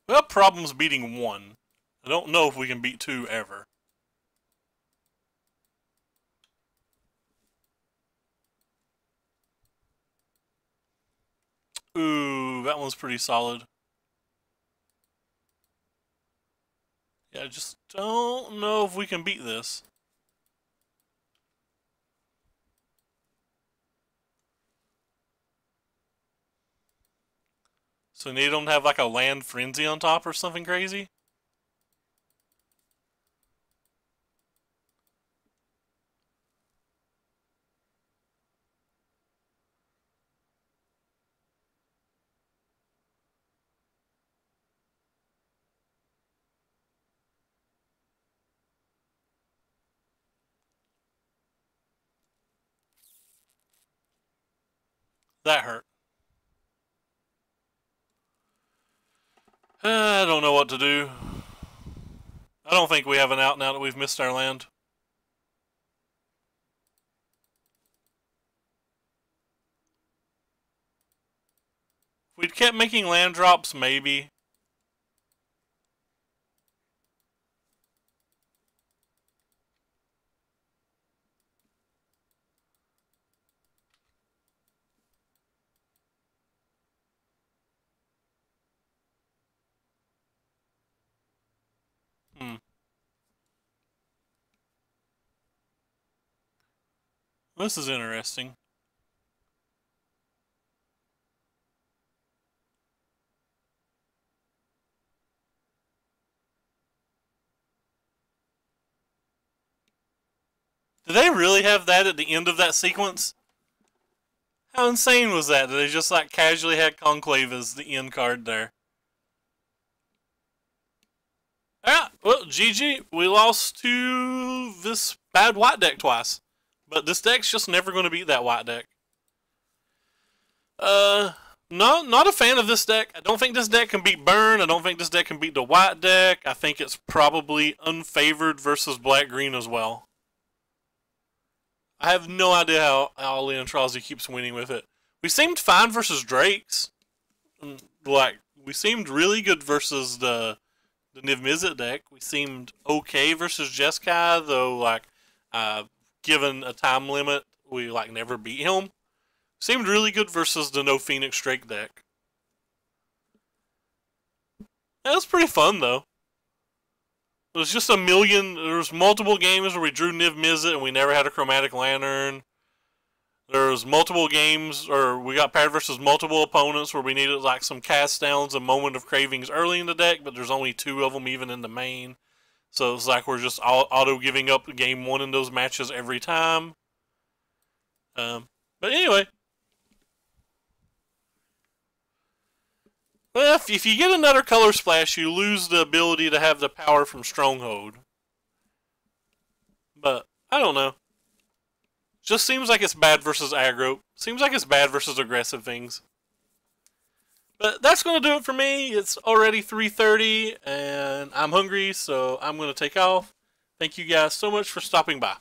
We have problems beating 1. I don't know if we can beat 2 ever. Ooh, that one's pretty solid. Yeah, I just don't know if we can beat this. So need them to have like a land frenzy on top or something crazy? That hurt. I don't know what to do. I don't think we have an out now that we've missed our land. If we'd kept making land drops, maybe. This is interesting. Did they really have that at the end of that sequence? How insane was that? That they just like casually had Conclave as the end card there? Yeah, well, GG. We lost to this bad white deck twice. But this deck's just never going to beat that white deck. No, not a fan of this deck. I don't think this deck can beat Burn. I don't think this deck can beat the white deck. I think it's probably unfavored versus black-green as well. I have no idea how Leontrazi keeps winning with it. We seemed fine versus Drakes. Like, we seemed really good versus the Niv Mizzet deck. We seemed okay versus Jeskai, though, like, given a time limit, we, like, never beat him. Seemed really good versus the No Phoenix Drake deck. That was pretty fun, though. It was just a million. There was multiple games where we drew Niv Mizzet and we never had a Chromatic Lantern. There was multiple games, or we got paired versus multiple opponents where we needed like some cast downs and Moment of Cravings early in the deck, but there's only 2 of them even in the main. So it's like we're just auto giving up game 1 in those matches every time. But anyway. Well, if you get another color splash, you lose the ability to have the power from Stronghold. But, I don't know. Just seems like it's bad versus aggro. Seems like it's bad versus aggressive things. But that's going to do it for me. It's already 3:30, and I'm hungry, so I'm going to take off. Thank you guys so much for stopping by.